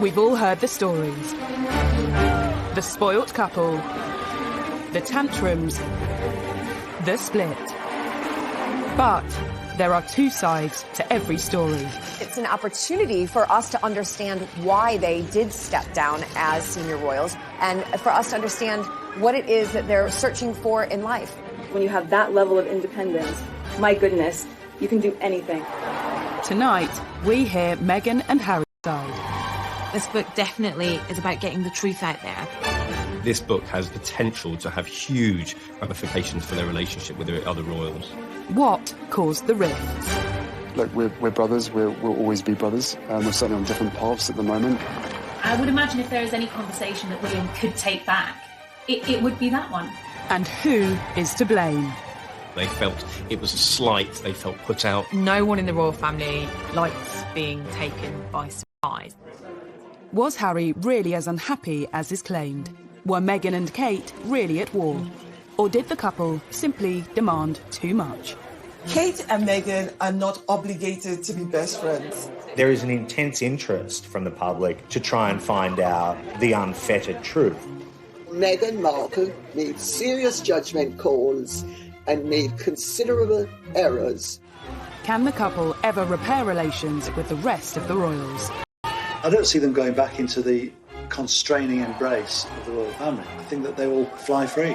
We've all heard the stories. The spoilt couple, the tantrums, the split. But there are two sides to every story. It's an opportunity for us to understand why they did step down as senior royals and for us to understand what it is that they're searching for in life. When you have that level of independence, my goodness, you can do anything. Tonight, we hear Meghan and Harry's side. This book definitely is about getting the truth out there. This book has potential to have huge ramifications for their relationship with the other royals. What caused the rifts? Look, we're brothers. We'll always be brothers. We're certainly on different paths at the moment. I would imagine if there is any conversation that William could take back, it would be that one. And who is to blame? They felt it was a slight, they felt put out. No one in the royal family likes being taken by surprise. Was Harry really as unhappy as is claimed? Were Meghan and Kate really at war? Or did the couple simply demand too much? Kate and Meghan are not obligated to be best friends. There is an intense interest from the public to try and find out the unfettered truth. Meghan Markle made serious judgment calls and made considerable errors. Can the couple ever repair relations with the rest of the royals? I don't see them going back into the constraining embrace of the royal family. I think that they will fly free.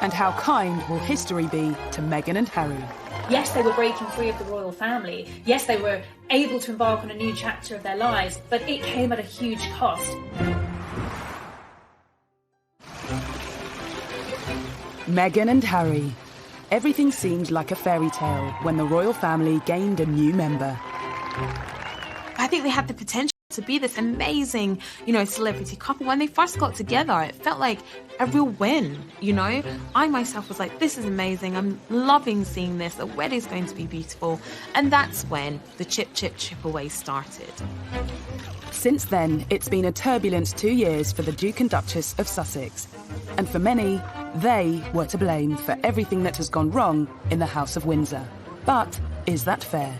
And how kind will history be to Meghan and Harry? Yes, they were breaking free of the royal family. Yes, they were able to embark on a new chapter of their lives, but it came at a huge cost. Meghan and Harry. Everything seemed like a fairy tale when the royal family gained a new member. I think they had the potential to be this amazing, celebrity couple. When they first got together, it felt like a real win, I myself was like, this is amazing. I'm loving seeing this. The wedding's going to be beautiful. And that's when the chip away started. Since then, it's been a turbulent 2 years for the Duke and Duchess of Sussex. And for many, they were to blame for everything that has gone wrong in the House of Windsor. But is that fair?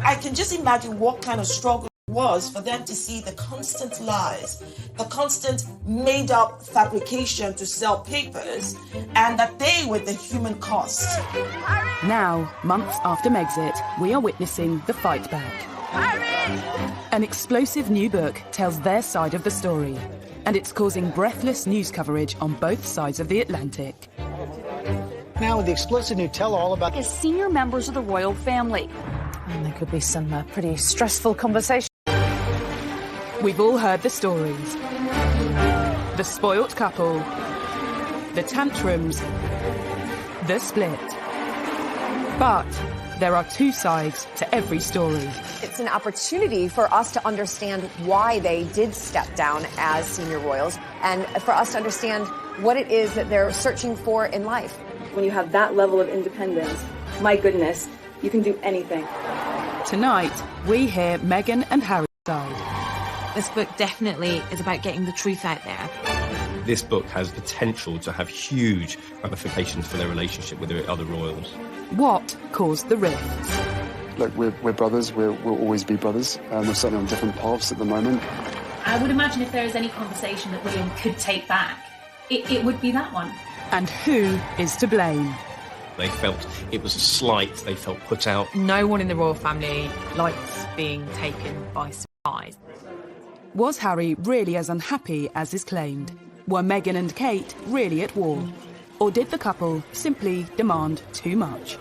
I can just imagine what kind of struggle it was for them to see the constant lies, the constant made-up fabrication to sell papers, and that they were the human cost. Now, months after Megxit, we are witnessing the fight back. An explosive new book tells their side of the story, and it's causing breathless news coverage on both sides of the Atlantic. Now with the explosive new tell-all about as senior members of the royal family. And there could be some pretty stressful conversations. We've all heard the stories. The spoilt couple, the tantrums, the split. But there are two sides to every story. It's an opportunity for us to understand why they did step down as senior royals and for us to understand what it is that they're searching for in life. When you have that level of independence, my goodness, you can do anything. Tonight, we hear Meghan and Harry's side. This book definitely is about getting the truth out there. This book has potential to have huge ramifications for their relationship with the other royals. What caused the rifts? Look, we're brothers. We'll always be brothers. We're certainly on different paths at the moment. I would imagine if there is any conversation that William could take back, it would be that one. And who is to blame? They felt it was a slight, they felt put out. No one in the royal family likes being taken by surprise. Was Harry really as unhappy as is claimed? Were Meghan and Kate really at war? Or did the couple simply demand too much?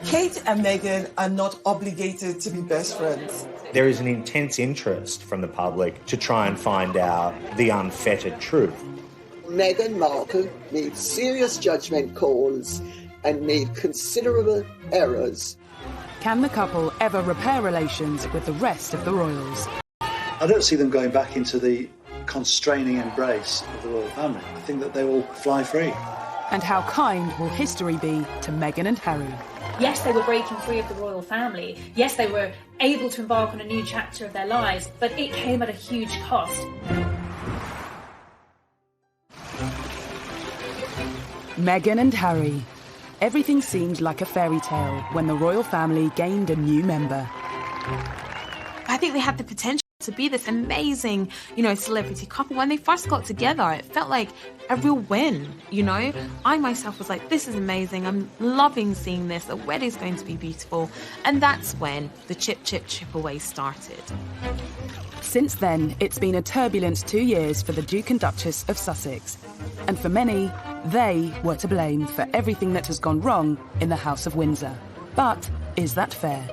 Kate and Meghan are not obligated to be best friends. There is an intense interest from the public to try and find out the unfettered truth. Meghan Markle made serious judgment calls and made considerable errors. Can the couple ever repair relations with the rest of the royals? I don't see them going back into the constraining embrace of the royal family. I think that they will fly free. And how kind will history be to Meghan and Harry? Yes, they were breaking free of the royal family. Yes, they were able to embark on a new chapter of their lives, but it came at a huge cost. Meghan and Harry. Everything seemed like a fairy tale when the royal family gained a new member. I think they had the potential to be this amazing, celebrity couple. When they first got together, it felt like a real win, I myself was like, this is amazing. I'm loving seeing this. The wedding's going to be beautiful. And that's when the chip away started. Since then, it's been a turbulent 2 years for the Duke and Duchess of Sussex. And for many, they were to blame for everything that has gone wrong in the House of Windsor. But is that fair?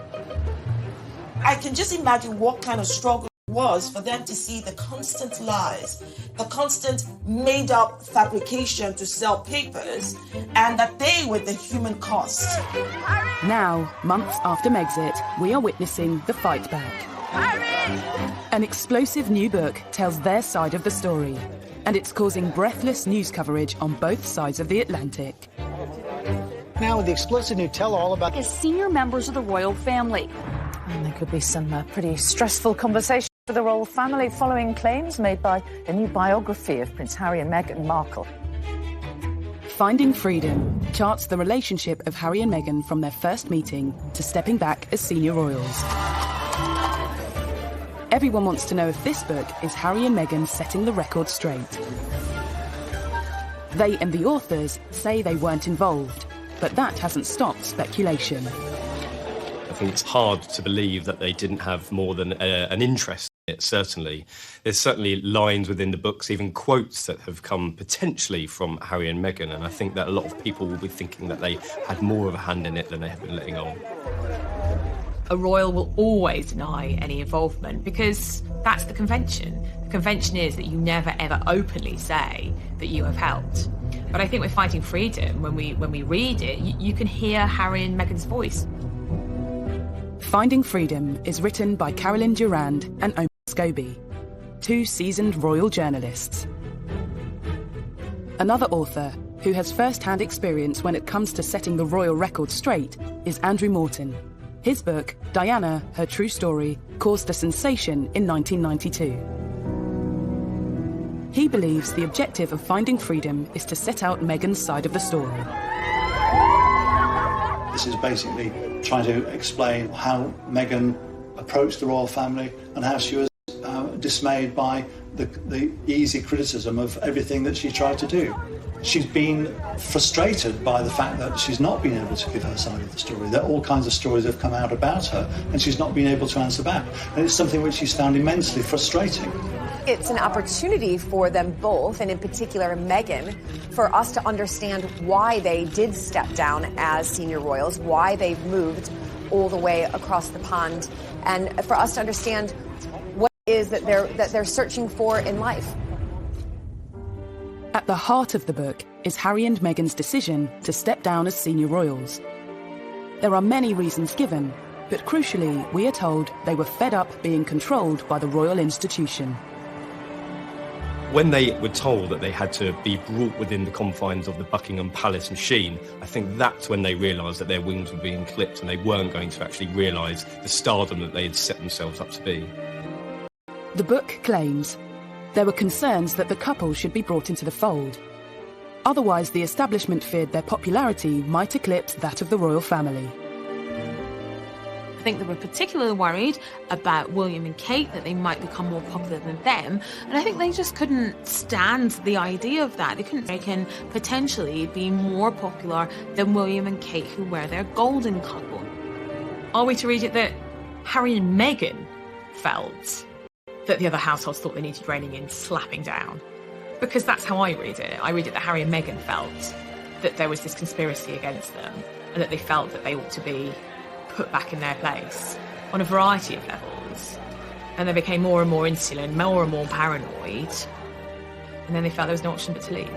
I can just imagine what kind of struggle it was for them to see the constant lies, the constant made-up fabrication to sell papers, and that they were the human cost. Now, months after Megxit, we are witnessing the fight back. An explosive new book tells their side of the story, and it's causing breathless news coverage on both sides of the Atlantic. Now with the explosive new tell-all about as senior members of the royal family. And there could be some pretty stressful conversations for the royal family following claims made by a new biography of Prince Harry and Meghan Markle. Finding Freedom charts the relationship of Harry and Meghan from their first meeting to stepping back as senior royals. Everyone wants to know if this book is Harry and Meghan setting the record straight. They and the authors say they weren't involved, but that hasn't stopped speculation. I think it's hard to believe that they didn't have more than an interest in it, certainly. There's certainly lines within the books, even quotes that have come potentially from Harry and Meghan, and I think that a lot of people will be thinking that they had more of a hand in it than they have been letting on. A royal will always deny any involvement because that's the convention. The convention is that you never ever openly say that you have helped. But I think with Fighting Freedom, when we read it, you can hear Harry and Meghan's voice. Finding Freedom is written by Carolyn Durand and Omar Scobie, two seasoned royal journalists. Another author who has first-hand experience when it comes to setting the royal record straight is Andrew Morton. His book, Diana, Her True Story, caused a sensation in 1992. He believes the objective of Finding Freedom is to set out Meghan's side of the story. This is basically trying to explain how Meghan approached the royal family and how she was dismayed by the easy criticism of everything that she tried to do. She's been frustrated by the fact that she's not been able to give her side of the story, that all kinds of stories have come out about her and she's not been able to answer back. And it's something which she's found immensely frustrating. It's an opportunity for them both, and in particular Meghan, for us to understand why they did step down as senior royals, why they've moved all the way across the pond, and for us to understand what it is that they're searching for in life. At the heart of the book is Harry and Meghan's decision to step down as senior royals. There are many reasons given, but crucially, we are told they were fed up being controlled by the royal institution. When they were told that they had to be brought within the confines of the Buckingham Palace machine, I think that's when they realised that their wings were being clipped and they weren't going to actually realise the stardom that they had set themselves up to be. The book claims there were concerns that the couple should be brought into the fold. Otherwise, the establishment feared their popularity might eclipse that of the royal family. I think they were particularly worried about William and Kate, that they might become more popular than them. And I think they just couldn't stand the idea of that. They can potentially be more popular than William and Kate, who were their golden couple. Are we to read it that Harry and Meghan felt that the other households thought they needed reining in, slapping down? Because that's how I read it. I read it that Harry and Meghan felt that there was this conspiracy against them and that they felt that they ought to be put back in their place on a variety of levels. And they became more and more insular, more and more paranoid. And then they felt there was no option but to leave.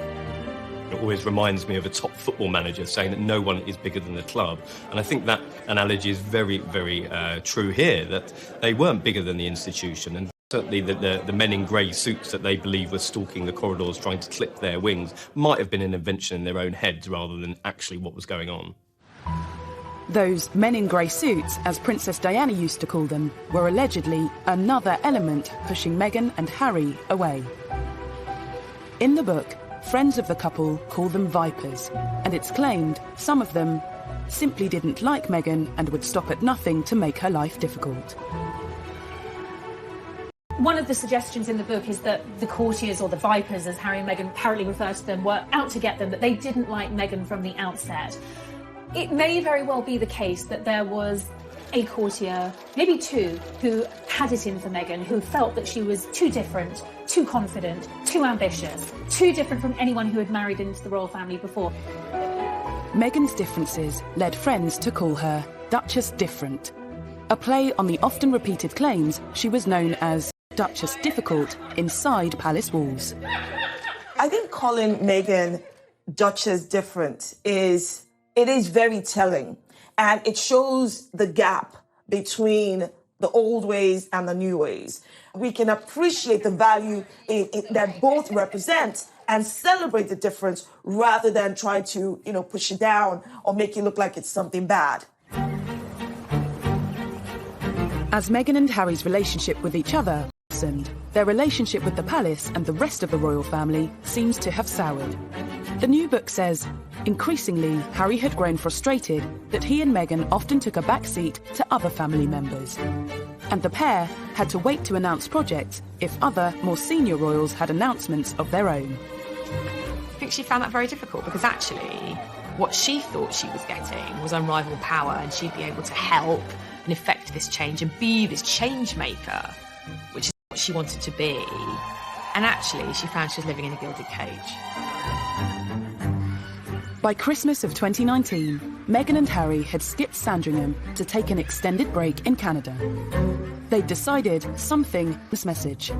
It always reminds me of a top football manager saying that no one is bigger than the club. And I think that analogy is very, very true here, that they weren't bigger than the institution. And certainly the men in grey suits that they believe were stalking the corridors trying to clip their wings might have been an invention in their own heads rather than actually what was going on. Those men in grey suits, as Princess Diana used to call them, were allegedly another element pushing Meghan and Harry away. In the book, friends of the couple call them vipers, and it's claimed some of them simply didn't like Meghan and would stop at nothing to make her life difficult. One of the suggestions in the book is that the courtiers, or the vipers as Harry and Meghan apparently refer to them, were out to get them, that they didn't like Meghan from the outset. It may very well be the case that there was a courtier, maybe two, who had it in for Meghan, who felt that she was too different, too confident, too ambitious, too different from anyone who had married into the royal family before. Meghan's differences led friends to call her Duchess Different, a play on the often repeated claims she was known as Duchess Difficult inside palace walls. I think calling Meghan Duchess Different is very telling, and it shows the gap between the old ways and the new ways. We can appreciate the value that both represent and celebrate the difference rather than try to, push it down or make it look like it's something bad. As Meghan and Harry's relationship with each other worsened, their relationship with the palace and the rest of the royal family seems to have soured. The new book says, increasingly, Harry had grown frustrated that he and Meghan often took a back seat to other family members. And the pair had to wait to announce projects if other, more senior royals had announcements of their own. I think she found that very difficult because actually what she thought she was getting was unrivaled power, and she'd be able to help and effect this change and be this change maker, which is what she wanted to be. And actually she found she was living in a gilded cage. By Christmas of 2019, Meghan and Harry had skipped Sandringham to take an extended break in Canada. They'd decided something was message.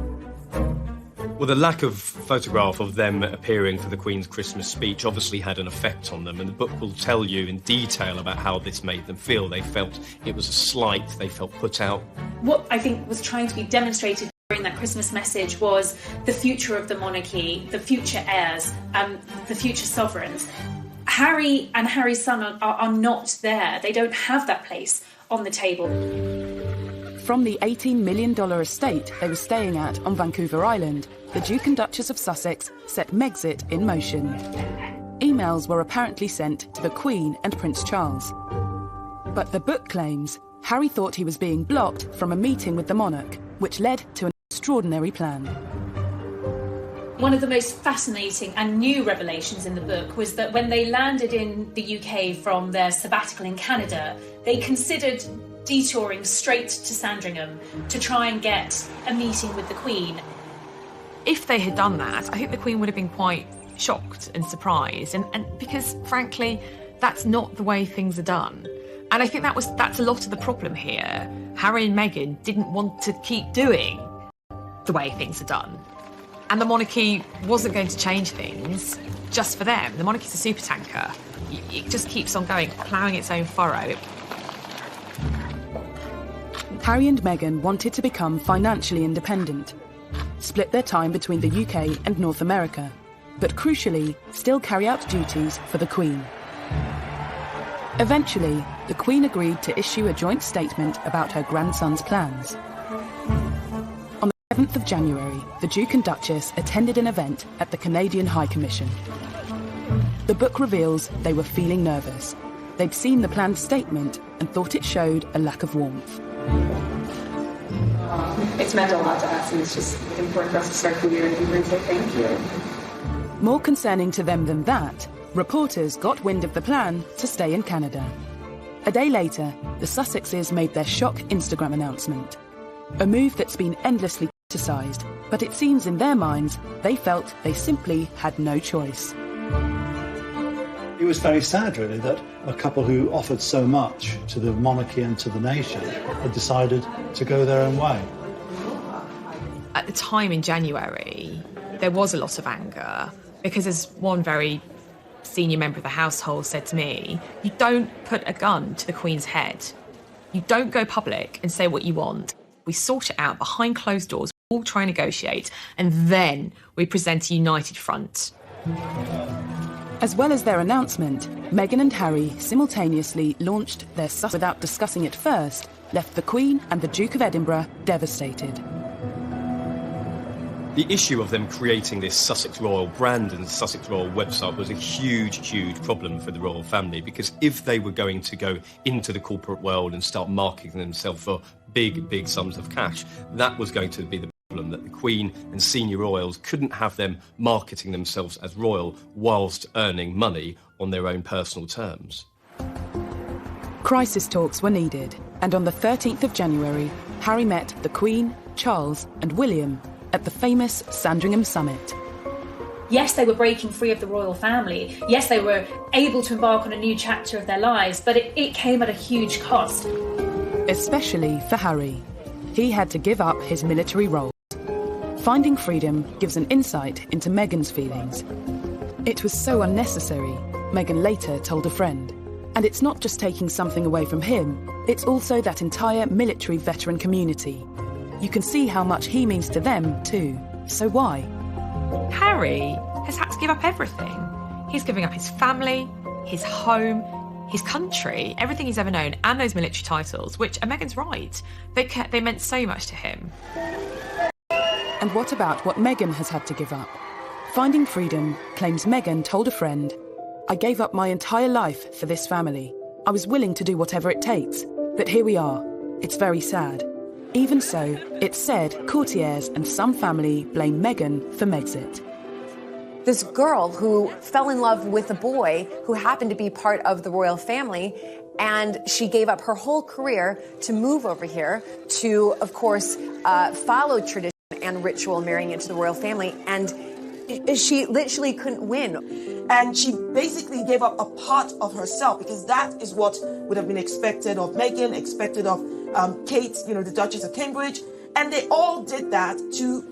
Well, the lack of photograph of them appearing for the Queen's Christmas speech obviously had an effect on them, and the book will tell you in detail about how this made them feel. They felt it was a slight, they felt put out. What I think was trying to be demonstrated during that Christmas message was the future of the monarchy, the future heirs, the future sovereigns. Harry and Harry's son are not there. They don't have that place on the table. From the $18 million estate they were staying at on Vancouver Island, the Duke and Duchess of Sussex set Megxit in motion. Emails were apparently sent to the Queen and Prince Charles. But the book claims Harry thought he was being blocked from a meeting with the monarch, which led to an extraordinary plan. One of the most fascinating and new revelations in the book was that when they landed in the UK from their sabbatical in Canada, they considered detouring straight to Sandringham to try and get a meeting with the Queen. If they had done that, I think the Queen would have been quite shocked and surprised, and because, frankly, that's not the way things are done. And I think that's a lot of the problem here. Harry and Meghan didn't want to keep doing the way things are done. And the monarchy wasn't going to change things just for them. The monarchy's a supertanker. It just keeps on going, ploughing its own furrow. Harry and Meghan wanted to become financially independent, split their time between the UK and North America, but crucially, still carry out duties for the Queen. Eventually, the Queen agreed to issue a joint statement about her grandson's plans. On the 7th of January, the Duke and Duchess attended an event at the Canadian High Commission. The book reveals they were feeling nervous. They'd seen the planned statement and thought it showed a lack of warmth. It's meant a lot to us, and it's just important for us to start the year and say thank you. More concerning to them than that, reporters got wind of the plan to stay in Canada. A day later, the Sussexes made their shock Instagram announcement. A move that's been endlessly criticised, but it seems in their minds they felt they simply had no choice. It was very sad, really, that a couple who offered so much to the monarchy and to the nation had decided to go their own way. At the time in January, there was a lot of anger because, as one very senior member of the household said to me, you don't put a gun to the Queen's head. You don't go public and say what you want. We sort it out behind closed doors, we all try and negotiate, and then we present a united front. As well as their announcement, Meghan and Harry simultaneously launched their Sussex without discussing it first, left the Queen and the Duke of Edinburgh devastated. The issue of them creating this Sussex Royal brand and Sussex Royal website was a huge, huge problem for the royal family, because if they were going to go into the corporate world and start marketing themselves for big, big sums of cash, that was going to be the that the Queen and senior royals couldn't have them marketing themselves as royal whilst earning money on their own personal terms. Crisis talks were needed, and on the 13th of January, Harry met the Queen, Charles and William at the famous Sandringham Summit. Yes, they were breaking free of the royal family. Yes, they were able to embark on a new chapter of their lives, but it came at a huge cost. Especially for Harry. He had to give up his military role. Finding freedom gives an insight into Meghan's feelings. It was so unnecessary, Meghan later told a friend. And it's not just taking something away from him, it's also that entire military veteran community. You can see how much he means to them too. So why? Harry has had to give up everything. He's giving up his family, his home, his country, everything he's ever known, and those military titles, which, and Meghan's right, they meant so much to him. And what about what Meghan has had to give up? Finding freedom claims Meghan told a friend, "I gave up my entire life for this family. I was willing to do whatever it takes. But here we are. It's very sad." Even so, it's said courtiers and some family blame Meghan for Megxit. This girl who fell in love with a boy who happened to be part of the royal family, and she gave up her whole career to move over here to, of course, follow tradition and ritual, marrying into the royal family, and she literally couldn't win. And she basically gave up a part of herself, because that is what would have been expected of Meghan, expected of Kate, the Duchess of Cambridge. And they all did that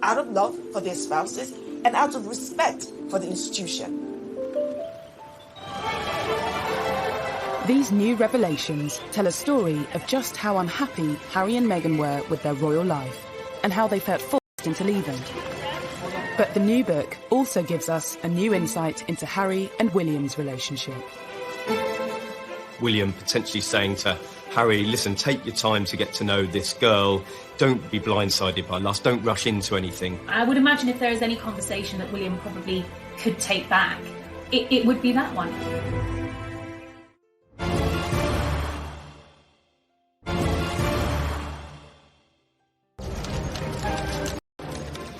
out of love for their spouses and out of respect for the institution. These new revelations tell a story of just how unhappy Harry and Meghan were with their royal life and how they felt forced into leaving. But the new book also gives us a new insight into Harry and William's relationship. William potentially saying to Harry, listen, take your time to get to know this girl. Don't be blindsided by lust. Don't rush into anything. I would imagine if there is any conversation that William probably could take back, it would be that one.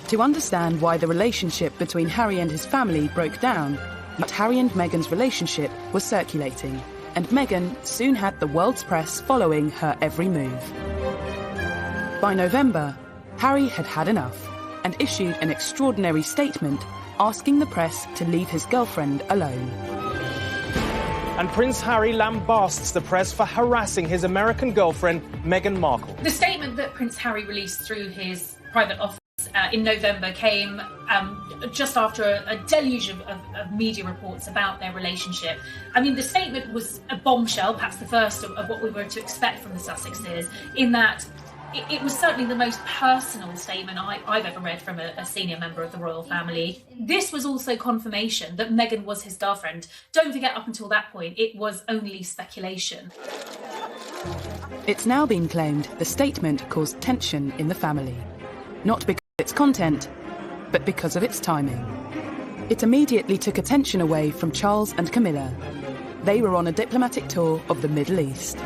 To understand why the relationship between Harry and his family broke down, but Harry and Meghan's relationship was circulating, and Meghan soon had the world's press following her every move. By November, Harry had had enough and issued an extraordinary statement asking the press to leave his girlfriend alone. And Prince Harry lambasts the press for harassing his American girlfriend, Meghan Markle. The statement that Prince Harry released through his private office in November came just after a deluge of media reports about their relationship. I mean, the statement was a bombshell, perhaps the first of what we were to expect from the Sussexes, in that it was certainly the most personal statement I've ever read from a senior member of the royal family. This was also confirmation that Meghan was his girlfriend. Don't forget, up until that point, it was only speculation. It's now been claimed the statement caused tension in the family. Not because of its content, but because of its timing. It immediately took attention away from Charles and Camilla. They were on a diplomatic tour of the Middle East.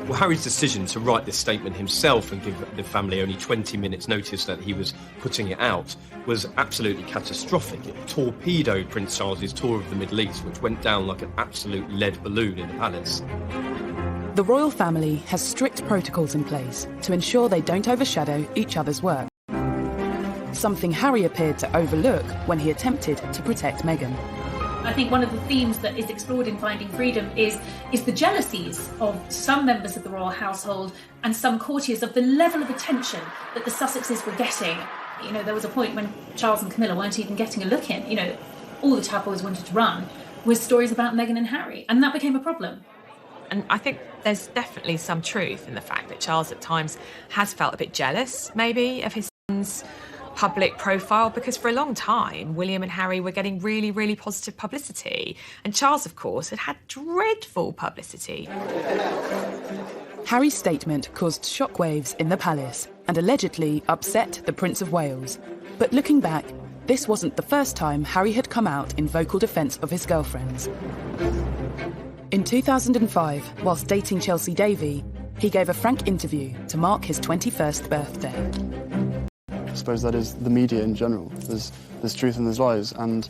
Well, Harry's decision to write this statement himself and give the family only 20 minutes notice that he was putting it out was absolutely catastrophic. It torpedoed Prince Charles's tour of the Middle East, which went down like an absolute lead balloon in the palace. The royal family has strict protocols in place to ensure they don't overshadow each other's work. Something Harry appeared to overlook when he attempted to protect Meghan. I think one of the themes that is explored in Finding Freedom is the jealousies of some members of the royal household and some courtiers of the level of attention that the Sussexes were getting. You know, there was a point when Charles and Camilla weren't even getting a look in. You know, all the tabloids wanted to run was stories about Meghan and Harry, and that became a problem. And I think there's definitely some truth in the fact that Charles at times has felt a bit jealous, maybe, of his son's public profile, because for a long time, William and Harry were getting really, really positive publicity. And Charles, of course, had dreadful publicity. Harry's statement caused shockwaves in the palace and allegedly upset the Prince of Wales. But looking back, this wasn't the first time Harry had come out in vocal defence of his girlfriends. In 2005, whilst dating Chelsea Davy, he gave a frank interview to mark his 21st birthday. suppose that is the media in general. There's truth and there's lies, and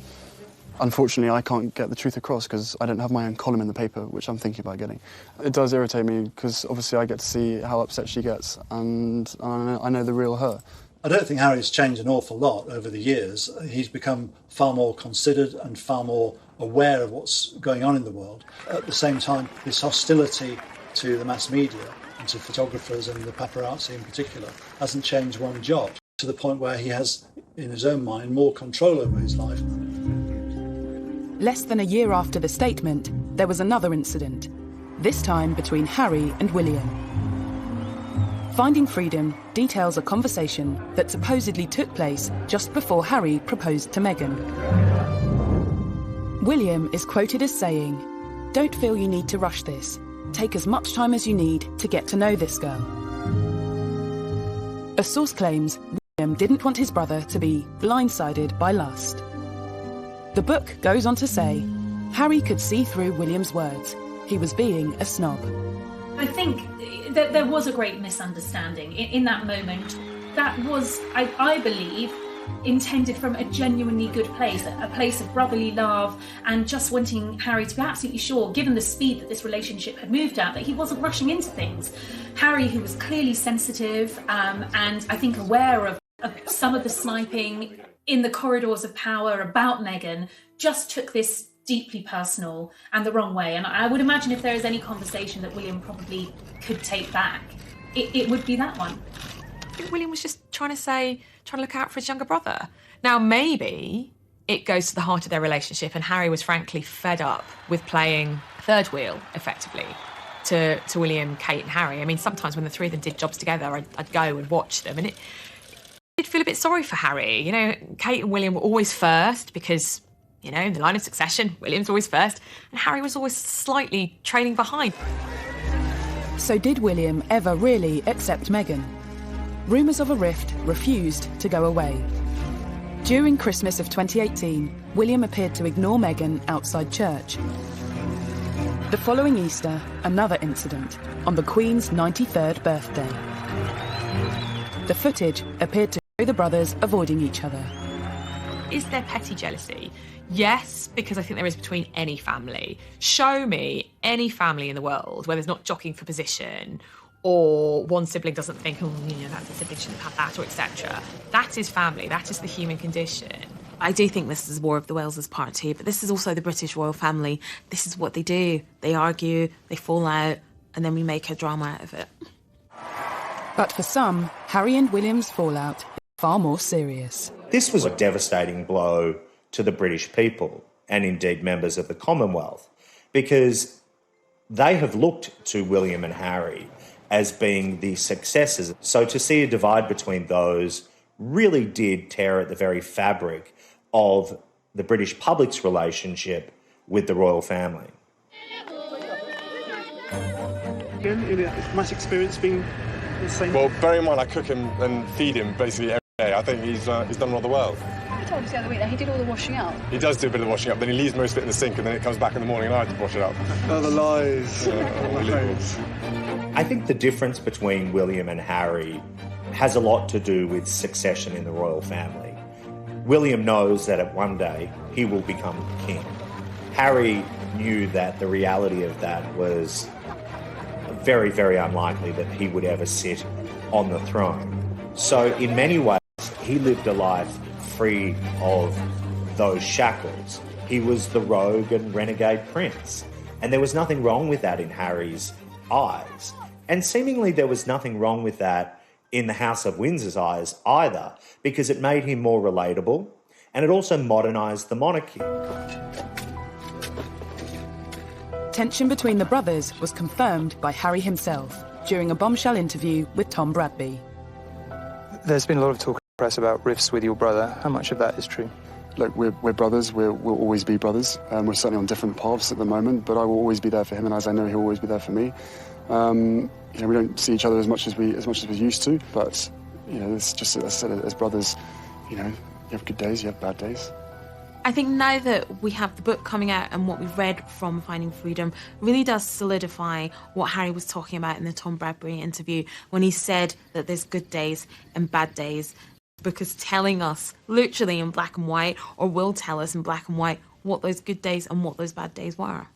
unfortunately I can't get the truth across because I don't have my own column in the paper, which I'm thinking about getting. It does irritate me because obviously I get to see how upset she gets, and I know the real her. I don't think Harry's changed an awful lot over the years. He's become far more considered and far more aware of what's going on in the world. At the same time, his hostility to the mass media and to photographers and the paparazzi in particular hasn't changed one jot, to the point where he has, in his own mind, more control over his life. Less than a year after the statement, there was another incident, this time between Harry and William. Finding Freedom details a conversation that supposedly took place just before Harry proposed to Meghan. William is quoted as saying, "Don't feel you need to rush this. Take as much time as you need to get to know this girl." A source claims William didn't want his brother to be blindsided by lust. The book goes on to say, Harry could see through William's words. He was being a snob. I think that there was a great misunderstanding in that moment. That was, I believe, intended from a genuinely good place, a place of brotherly love and just wanting Harry to be absolutely sure, given the speed that this relationship had moved at, that he wasn't rushing into things. Harry, who was clearly sensitive and I think aware of some of the sniping in the corridors of power about Meghan, just took this deeply personal and the wrong way. And I would imagine if there is any conversation that William probably could take back, it would be that one. I think William was just trying to look out for his younger brother. Now, maybe it goes to the heart of their relationship and Harry was frankly fed up with playing third wheel, effectively, to William, Kate and Harry. I mean, sometimes when the three of them did jobs together, I'd go and watch them, and it did feel a bit sorry for Harry. You know, Kate and William were always first because, you know, in the line of succession, William's always first, and Harry was always slightly trailing behind. So did William ever really accept Meghan? Rumours of a rift refused to go away. During Christmas of 2018, William appeared to ignore Meghan outside church. The following Easter, another incident, on the Queen's 93rd birthday. The footage appeared to show the brothers avoiding each other. Is there petty jealousy? Yes, because I think there is between any family. Show me any family in the world where there's not jockeying for position, or one sibling doesn't think, oh, you know, that sibling shouldn't have that, or etc. That is family. That is the human condition. I do think this is War of the Wales's part too, but this is also the British royal family. This is what they do. They argue, they fall out, and then we make a drama out of it. But for some, Harry and William's fallout is far more serious. This was a devastating blow to the British people and indeed members of the Commonwealth, because they have looked to William and Harry as being the successors. So to see a divide between those really did tear at the very fabric of the British public's relationship with the royal family. Much experience being the same? Well, bear in mind I cook him and feed him basically every day. I think he's done rather well. You told us the other week that he did all the washing up. He does do a bit of the washing up, then he leaves most of it in the sink and then it comes back in the morning and I have to wash it up. Oh, the lies. I think the difference between William and Harry has a lot to do with succession in the royal family. William knows that at one day he will become king. Harry knew that the reality of that was very, very unlikely that he would ever sit on the throne. So in many ways, he lived a life free of those shackles. He was the rogue and renegade prince. And there was nothing wrong with that in Harry's eyes. And seemingly there was nothing wrong with that in the House of Windsor's eyes either, because it made him more relatable and it also modernised the monarchy. Tension between the brothers was confirmed by Harry himself during a bombshell interview with Tom Bradby. There's been a lot of talk in the press about rifts with your brother. How much of that is true? Look, we're brothers. We'll always be brothers. We're certainly on different paths at the moment, but I will always be there for him, and as I know he'll always be there for me. You know, we don't see each other as much as we used to, but you know, it's just, as I said, as brothers, you know, you have good days, you have bad days. I think now that we have the book coming out and what we've read from Finding Freedom really does solidify what Harry was talking about in the Tom Bradby interview when he said that there's good days and bad days. book is telling us, literally in black and white, or will tell us in black and white, what those good days and what those bad days were.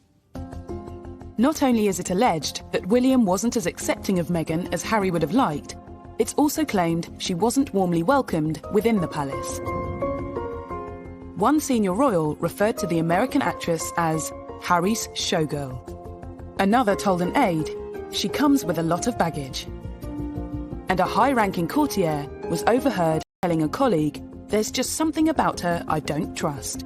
Not only is it alleged that William wasn't as accepting of Meghan as Harry would have liked, it's also claimed she wasn't warmly welcomed within the palace. One senior royal referred to the American actress as Harry's showgirl. Another told an aide she comes with a lot of baggage. And a high-ranking courtier was overheard telling a colleague, "There's just something about her I don't trust."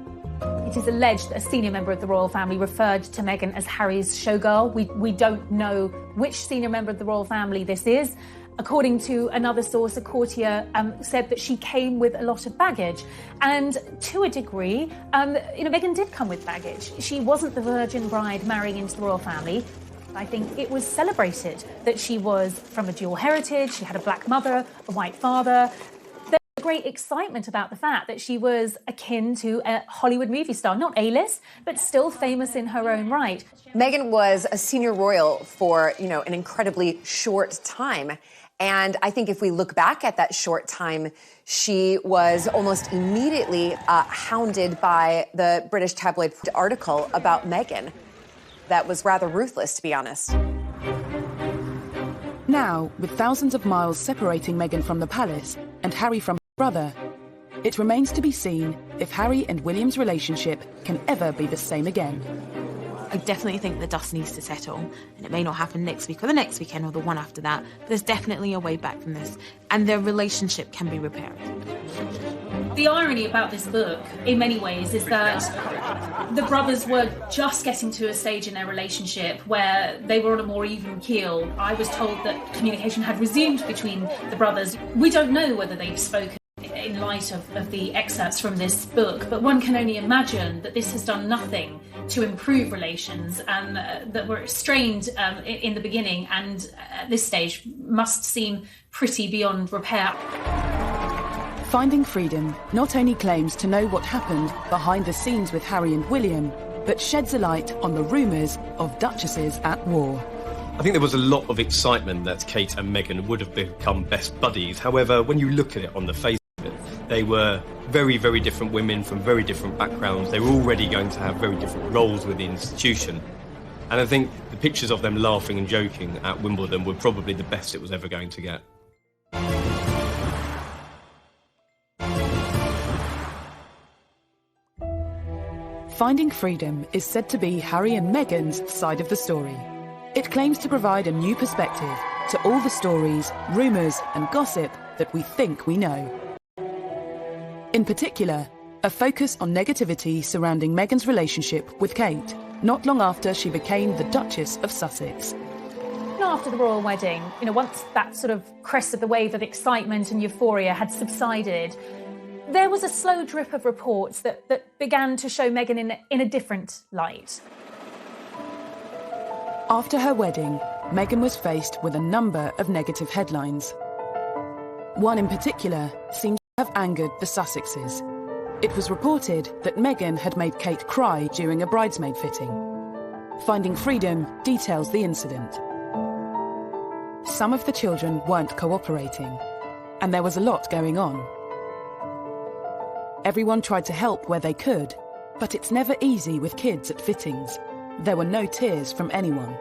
It is alleged that a senior member of the royal family referred to Meghan as Harry's showgirl. We don't know which senior member of the royal family this is. According to another source, a courtier said that she came with a lot of baggage. And to a degree, Meghan did come with baggage. She wasn't the virgin bride marrying into the royal family. I think it was celebrated that she was from a dual heritage. She had a black mother, a white father. There was great excitement about the fact that she was akin to a Hollywood movie star, not A-list, but still famous in her own right. Meghan was a senior royal for, an incredibly short time. And I think if we look back at that short time, she was almost immediately hounded by the British tabloid article about Meghan. That was rather ruthless, to be honest. Now, with thousands of miles separating Meghan from the palace and Harry from her brother, it remains to be seen if Harry and William's relationship can ever be the same again. I definitely think the dust needs to settle, and it may not happen next week or the next weekend or the one after that, but there's definitely a way back from this, and their relationship can be repaired. The irony about this book, in many ways, is that the brothers were just getting to a stage in their relationship where they were on a more even keel. I was told that communication had resumed between the brothers. We don't know whether they've spoken in light of the excerpts from this book, but one can only imagine that this has done nothing to improve relations that were strained in the beginning and at this stage must seem pretty beyond repair. Finding Freedom not only claims to know what happened behind the scenes with Harry and William, but sheds a light on the rumours of duchesses at war. I think there was a lot of excitement that Kate and Meghan would have become best buddies. However, when you look at it on the face of it, they were very, very different women from very different backgrounds. They were already going to have very different roles with the institution. And I think the pictures of them laughing and joking at Wimbledon were probably the best it was ever going to get. Finding Freedom is said to be Harry and Meghan's side of the story. It claims to provide a new perspective to all the stories, rumours and gossip that we think we know. In particular, a focus on negativity surrounding Meghan's relationship with Kate, not long after she became the Duchess of Sussex. After the royal wedding, once that sort of crest of the wave of excitement and euphoria had subsided, there was a slow drip of reports that began to show Meghan in a different light. After her wedding, Meghan was faced with a number of negative headlines. One in particular seemed to have angered the Sussexes. It was reported that Meghan had made Kate cry during a bridesmaid fitting. Finding Freedom details the incident. Some of the children weren't cooperating, and there was a lot going on. Everyone tried to help where they could, but it's never easy with kids at fittings. There were no tears from anyone.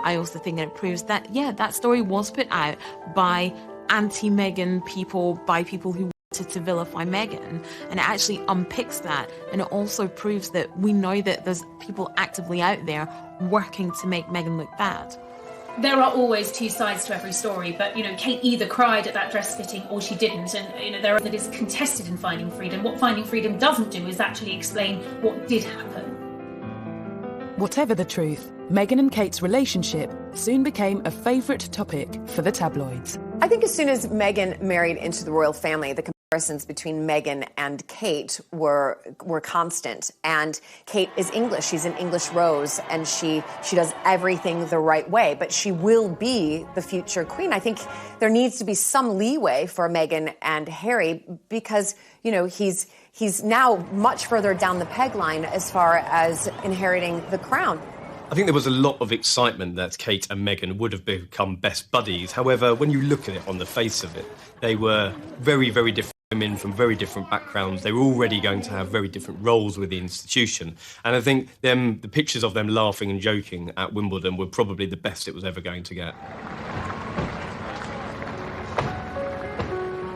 I also think that it proves that, that story was put out by anti-Meghan people, by people who wanted to vilify Meghan, and it actually unpicks that, and it also proves that we know that there's people actively out there working to make Meghan look bad. There are always two sides to every story, but, Kate either cried at that dress fitting or she didn't. And, there that is contested in Finding Freedom. What Finding Freedom doesn't do is actually explain what did happen. Whatever the truth, Meghan and Kate's relationship soon became a favourite topic for the tabloids. I think as soon as Meghan married into the royal family, the comparisons between Meghan and Kate were constant. And Kate is English. She's an English rose, and she does everything the right way. But she will be the future queen. I think there needs to be some leeway for Meghan and Harry because, he's now much further down the peg line as far as inheriting the crown. I think there was a lot of excitement that Kate and Meghan would have become best buddies. However, when you look at it on the face of it, they were very, very different women from very different backgrounds. They were already going to have very different roles with the institution. And I think the pictures of them laughing and joking at Wimbledon were probably the best it was ever going to get.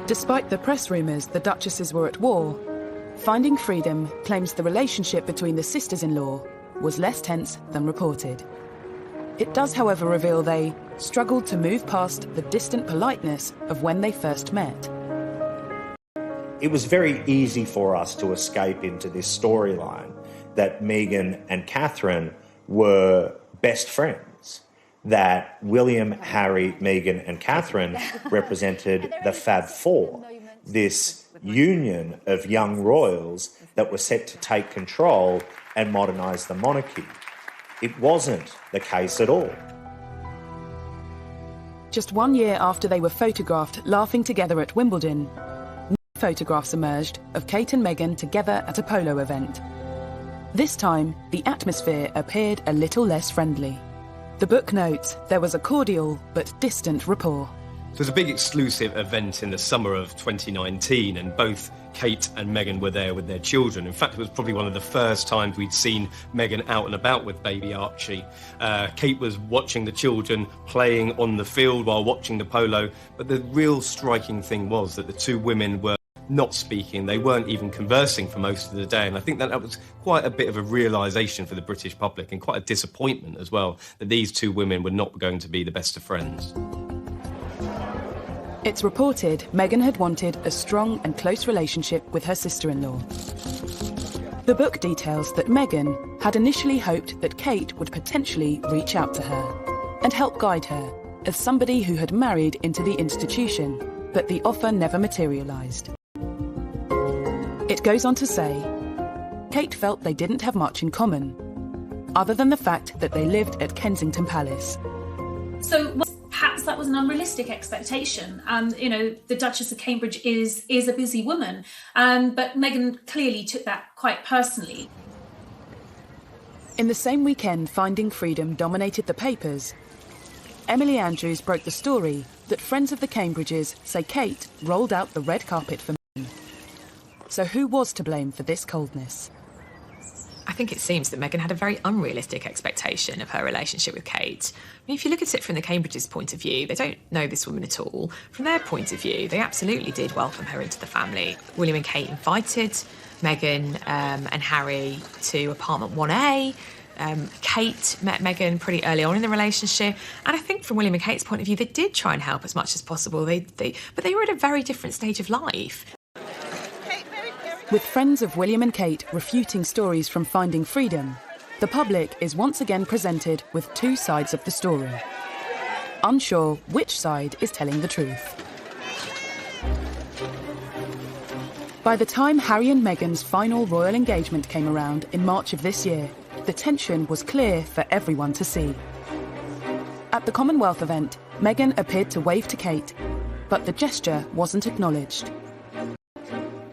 Despite the press rumours the Duchesses were at war, Finding Freedom claims the relationship between the sisters-in-law was less tense than reported. It does, however, reveal they struggled to move past the distant politeness of when they first met. It was very easy for us to escape into this storyline that Meghan and Catherine were best friends, that William, Harry, Meghan and Catherine represented the Fab Four, this union of young royals that were set to take control and modernise the monarchy. It wasn't the case at all. Just 1 year after they were photographed laughing together at Wimbledon, photographs emerged of Kate and Meghan together at a polo event. This time, the atmosphere appeared a little less friendly. The book notes there was a cordial but distant rapport. It was a big exclusive event in the summer of 2019, and both Kate and Meghan were there with their children. In fact, it was probably one of the first times we'd seen Meghan out and about with baby Archie. Kate was watching the children playing on the field while watching the polo, but the real striking thing was that the two women were not speaking. They weren't even conversing for most of the day, and I think that was quite a bit of a realisation for the British public, and quite a disappointment as well, that these two women were not going to be the best of friends. It's reported Meghan had wanted a strong and close relationship with her sister-in-law. The book details that Meghan had initially hoped that Kate would potentially reach out to her and help guide her as somebody who had married into the institution, but the offer never materialised. It goes on to say, Kate felt they didn't have much in common, other than the fact that they lived at Kensington Palace. So perhaps that was an unrealistic expectation. The Duchess of Cambridge is a busy woman, but Meghan clearly took that quite personally. In the same weekend Finding Freedom dominated the papers, Emily Andrews broke the story that friends of the Cambridges say Kate rolled out the red carpet for Meghan. So who was to blame for this coldness? I think it seems that Meghan had a very unrealistic expectation of her relationship with Kate. I mean, if you look at it from the Cambridges' point of view, they don't know this woman at all. From their point of view, they absolutely did welcome her into the family. William and Kate invited Meghan and Harry to apartment 1A. Kate met Meghan pretty early on in the relationship, and I think from William and Kate's point of view, they did try and help as much as possible. But they were at a very different stage of life. With friends of William and Kate refuting stories from Finding Freedom, the public is once again presented with two sides of the story, unsure which side is telling the truth. By the time Harry and Meghan's final royal engagement came around in March of this year, the tension was clear for everyone to see. At the Commonwealth event, Meghan appeared to wave to Kate, but the gesture wasn't acknowledged.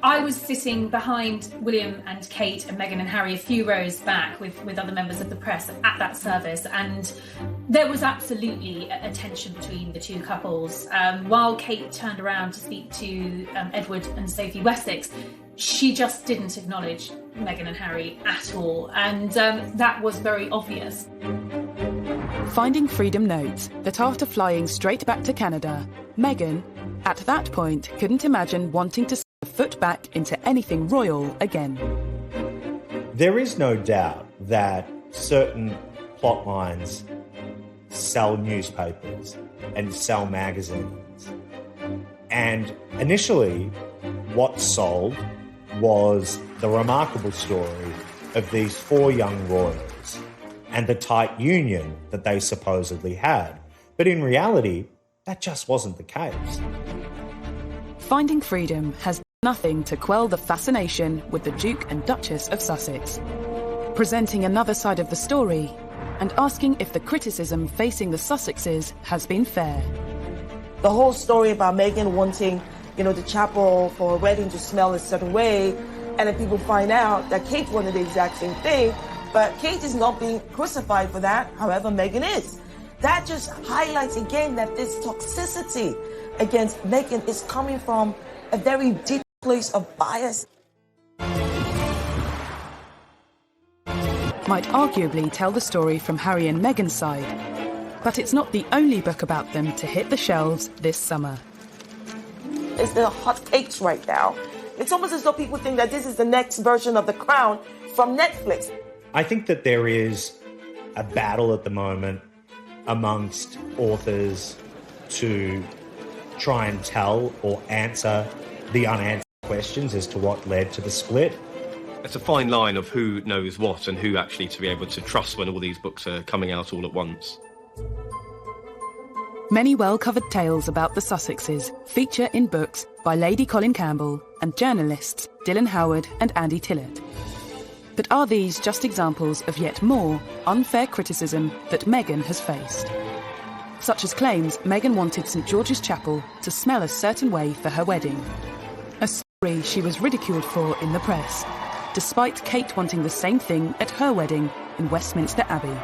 I was sitting behind William and Kate and Meghan and Harry a few rows back with other members of the press at that service, and there was absolutely a tension between the two couples. While Kate turned around to speak to Edward and Sophie Wessex, she just didn't acknowledge Meghan and Harry at all, and that was very obvious. Finding Freedom notes that after flying straight back to Canada, Meghan, at that point, couldn't imagine wanting to foot back into anything royal again. There is no doubt that certain plot lines sell newspapers and sell magazines. And initially, what sold was the remarkable story of these four young royals and the tight union that they supposedly had. But in reality, that just wasn't the case. Finding Freedom has nothing to quell the fascination with the Duke and Duchess of Sussex, presenting another side of the story and asking if the criticism facing the Sussexes has been fair. The whole story about Meghan wanting, the chapel for a wedding to smell a certain way, and then people find out that Kate wanted the exact same thing, but Kate is not being crucified for that, however Meghan is. That just highlights again that this toxicity against Meghan is coming from a very deep place of bias. Might arguably tell the story from Harry and Meghan's side, but it's not the only book about them to hit the shelves this summer. It's the hot takes right now. It's almost as though people think that this is the next version of The Crown from Netflix. I think that there is a battle at the moment amongst authors to try and tell or answer the unanswered questions as to what led to the split. It's a fine line of who knows what and who actually to be able to trust when all these books are coming out all at once. Many well-covered tales about the Sussexes feature in books by Lady Colin Campbell and journalists Dylan Howard and Andy Tillett. But are these just examples of yet more unfair criticism that Meghan has faced? Such as claims Meghan wanted St George's Chapel to smell a certain way for her wedding. A story she was ridiculed for in the press, despite Kate wanting the same thing at her wedding in Westminster Abbey.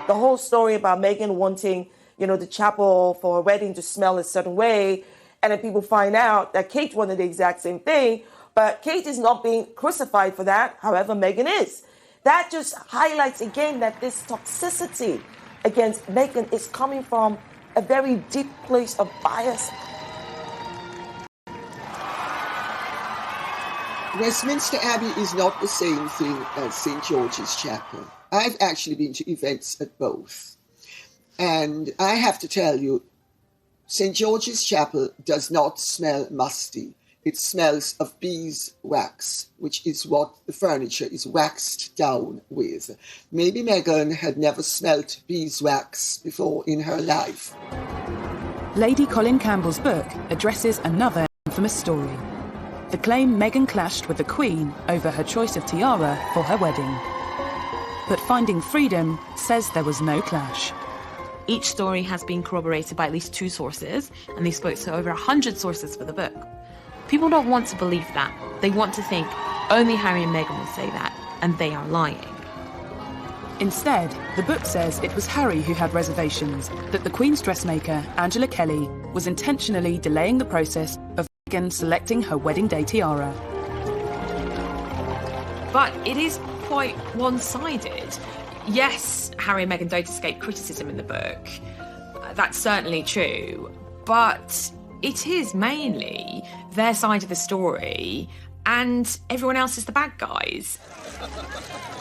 The whole story about Meghan wanting, the chapel for her wedding to smell a certain way, and then people find out that Kate wanted the exact same thing, but Kate is not being crucified for that, however, Meghan is. That just highlights again that this toxicity against Meghan is coming from a very deep place of bias. Westminster Abbey is not the same thing as St George's Chapel. I've actually been to events at both. And I have to tell you, St George's Chapel does not smell musty. It smells of beeswax, which is what the furniture is waxed down with. Maybe Meghan had never smelt beeswax before in her life. Lady Colin Campbell's book addresses another infamous story. The claim Meghan clashed with the Queen over her choice of tiara for her wedding. But Finding Freedom says there was no clash. Each story has been corroborated by at least 2 sources, and they spoke to over 100 sources for the book. People don't want to believe that. They want to think only Harry and Meghan will say that, and they are lying. Instead, the book says it was Harry who had reservations, that the Queen's dressmaker, Angela Kelly, was intentionally delaying the process of Meghan selecting her wedding day tiara. But it is quite one-sided. Yes, Harry and Meghan don't escape criticism in the book. That's certainly true. But it is mainly their side of the story, and everyone else is the bad guys.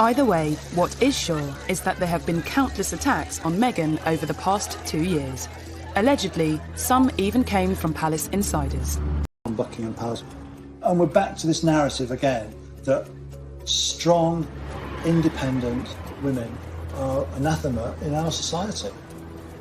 Either way, what is sure is that there have been countless attacks on Meghan over the past 2 years. Allegedly, some even came from palace insiders. On Buckingham Palace. And we're back to this narrative again, that strong, independent women are anathema in our society.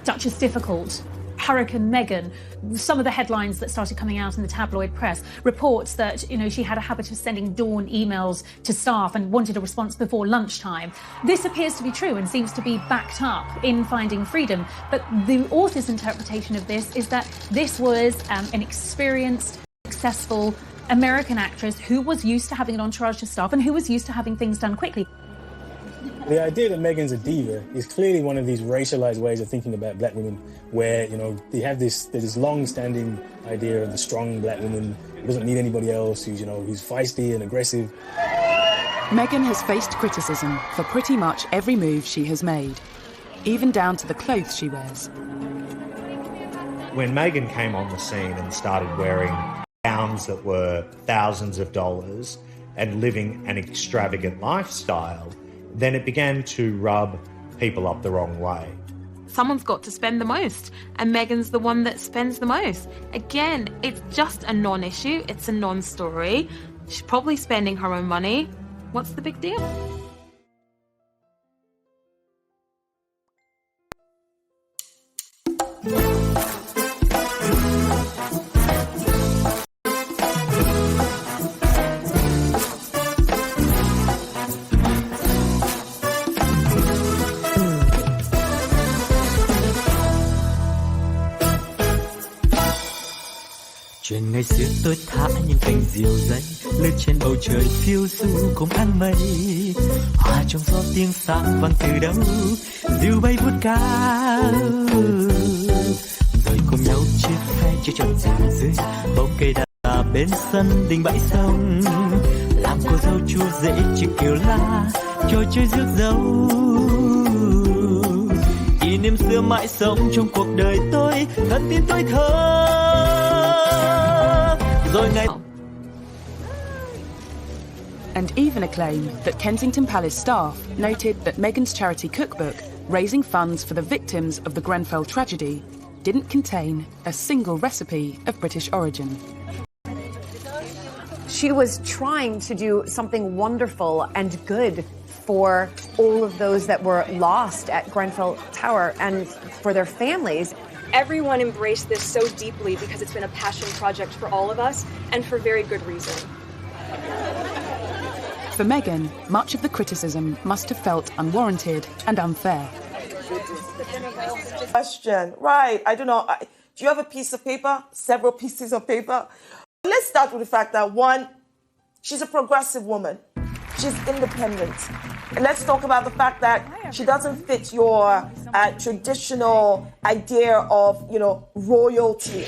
Duchess difficult. Hurricane Meghan, some of the headlines that started coming out in the tabloid press, reports that, she had a habit of sending dawn emails to staff and wanted a response before lunchtime. This appears to be true and seems to be backed up in Finding Freedom. But the author's interpretation of this is that this was an experienced, successful American actress who was used to having an entourage of staff and who was used to having things done quickly. The idea that Meghan's a diva is clearly one of these racialized ways of thinking about black women where, they have this long-standing idea of the strong black woman who doesn't need anybody else, who's feisty and aggressive. Meghan has faced criticism for pretty much every move she has made, even down to the clothes she wears. When Meghan came on the scene and started wearing gowns that were thousands of dollars and living an extravagant lifestyle, then it began to rub people up the wrong way. Someone's got to spend the most, and Meghan's the one that spends the most. Again, it's just a non-issue, it's a non-story. She's probably spending her own money. What's the big deal? Chuyện ngày xưa tôi thả những cành diều dây lướt trên bầu trời phiêu du cùng áng mây, hòa trong gió tiếng xa vang từ đâu diều bay vút cao, rồi cùng nhau chia phe chia chọn diều dưới bầu cây đa bên sân đình bãi sông, làm cô dâu chúa dễ chịu kiều la, trò chơi rước dâu. Kỷ niệm xưa mãi sống trong cuộc đời tôi, thật tin tôi thơ. Rồi ngày And even a claim that Kensington Palace staff noted that Meghan's charity cookbook, raising funds for the victims of the Grenfell tragedy, didn't contain a single recipe of British origin. She was trying to do something wonderful and good for all of those that were lost at Grenfell Tower and for their families. Everyone embraced this so deeply because it's been a passion project for all of us, and for very good reason. For Meghan, much of the criticism must have felt unwarranted and unfair. Question, right, I don't know. Do you have a piece of paper? Several pieces of paper? Let's start with the fact that, one, she's a progressive woman. She's independent. And let's talk about the fact that she doesn't fit your traditional idea of, royalty.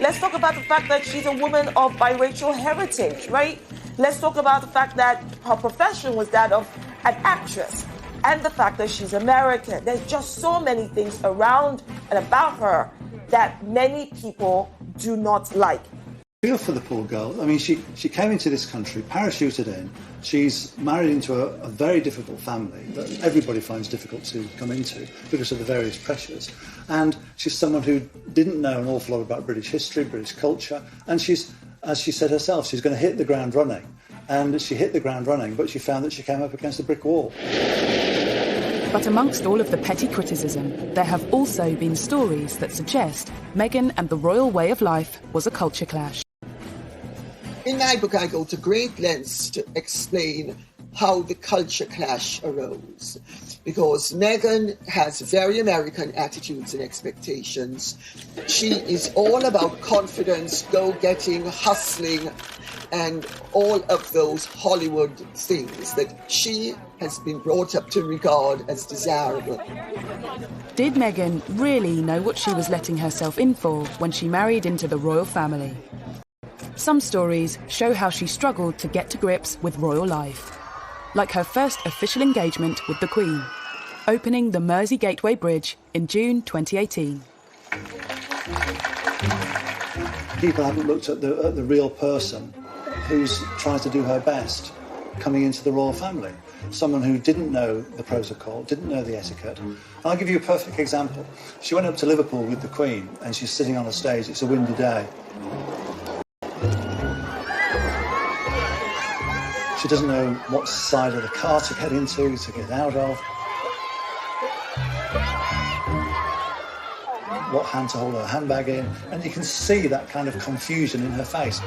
Let's talk about the fact that she's a woman of biracial heritage, right? Let's talk about the fact that her profession was that of an actress, and the fact that she's American. There's just so many things around and about her that many people do not like. I feel for the poor girl. I mean, she came into this country, parachuted in. She's married into a very difficult family that everybody finds difficult to come into because of the various pressures. And she's someone who didn't know an awful lot about British history, British culture, and she's, as she said herself, she's going to hit the ground running. And she hit the ground running, but she found that she came up against a brick wall. But amongst all of the petty criticism, there have also been stories that suggest Meghan and the royal way of life was a culture clash. In my book, I go to great lengths to explain how the culture clash arose. Because Meghan has very American attitudes and expectations. She is all about confidence, go-getting, hustling, and all of those Hollywood things that she has been brought up to regard as desirable. Did Meghan really know what she was letting herself in for when she married into the royal family? Some stories show how she struggled to get to grips with royal life, like her first official engagement with the Queen, opening the Mersey Gateway Bridge in June 2018. People haven't looked at the real person who's trying to do her best coming into the royal family. Someone who didn't know the protocol, didn't know the etiquette. And I'll give you a perfect example. She went up to Liverpool with the Queen and she's sitting on a stage. It's a windy day. She doesn't know what side of the car to get into, to get out of, what hand to hold her handbag in, and you can see that kind of confusion in her face.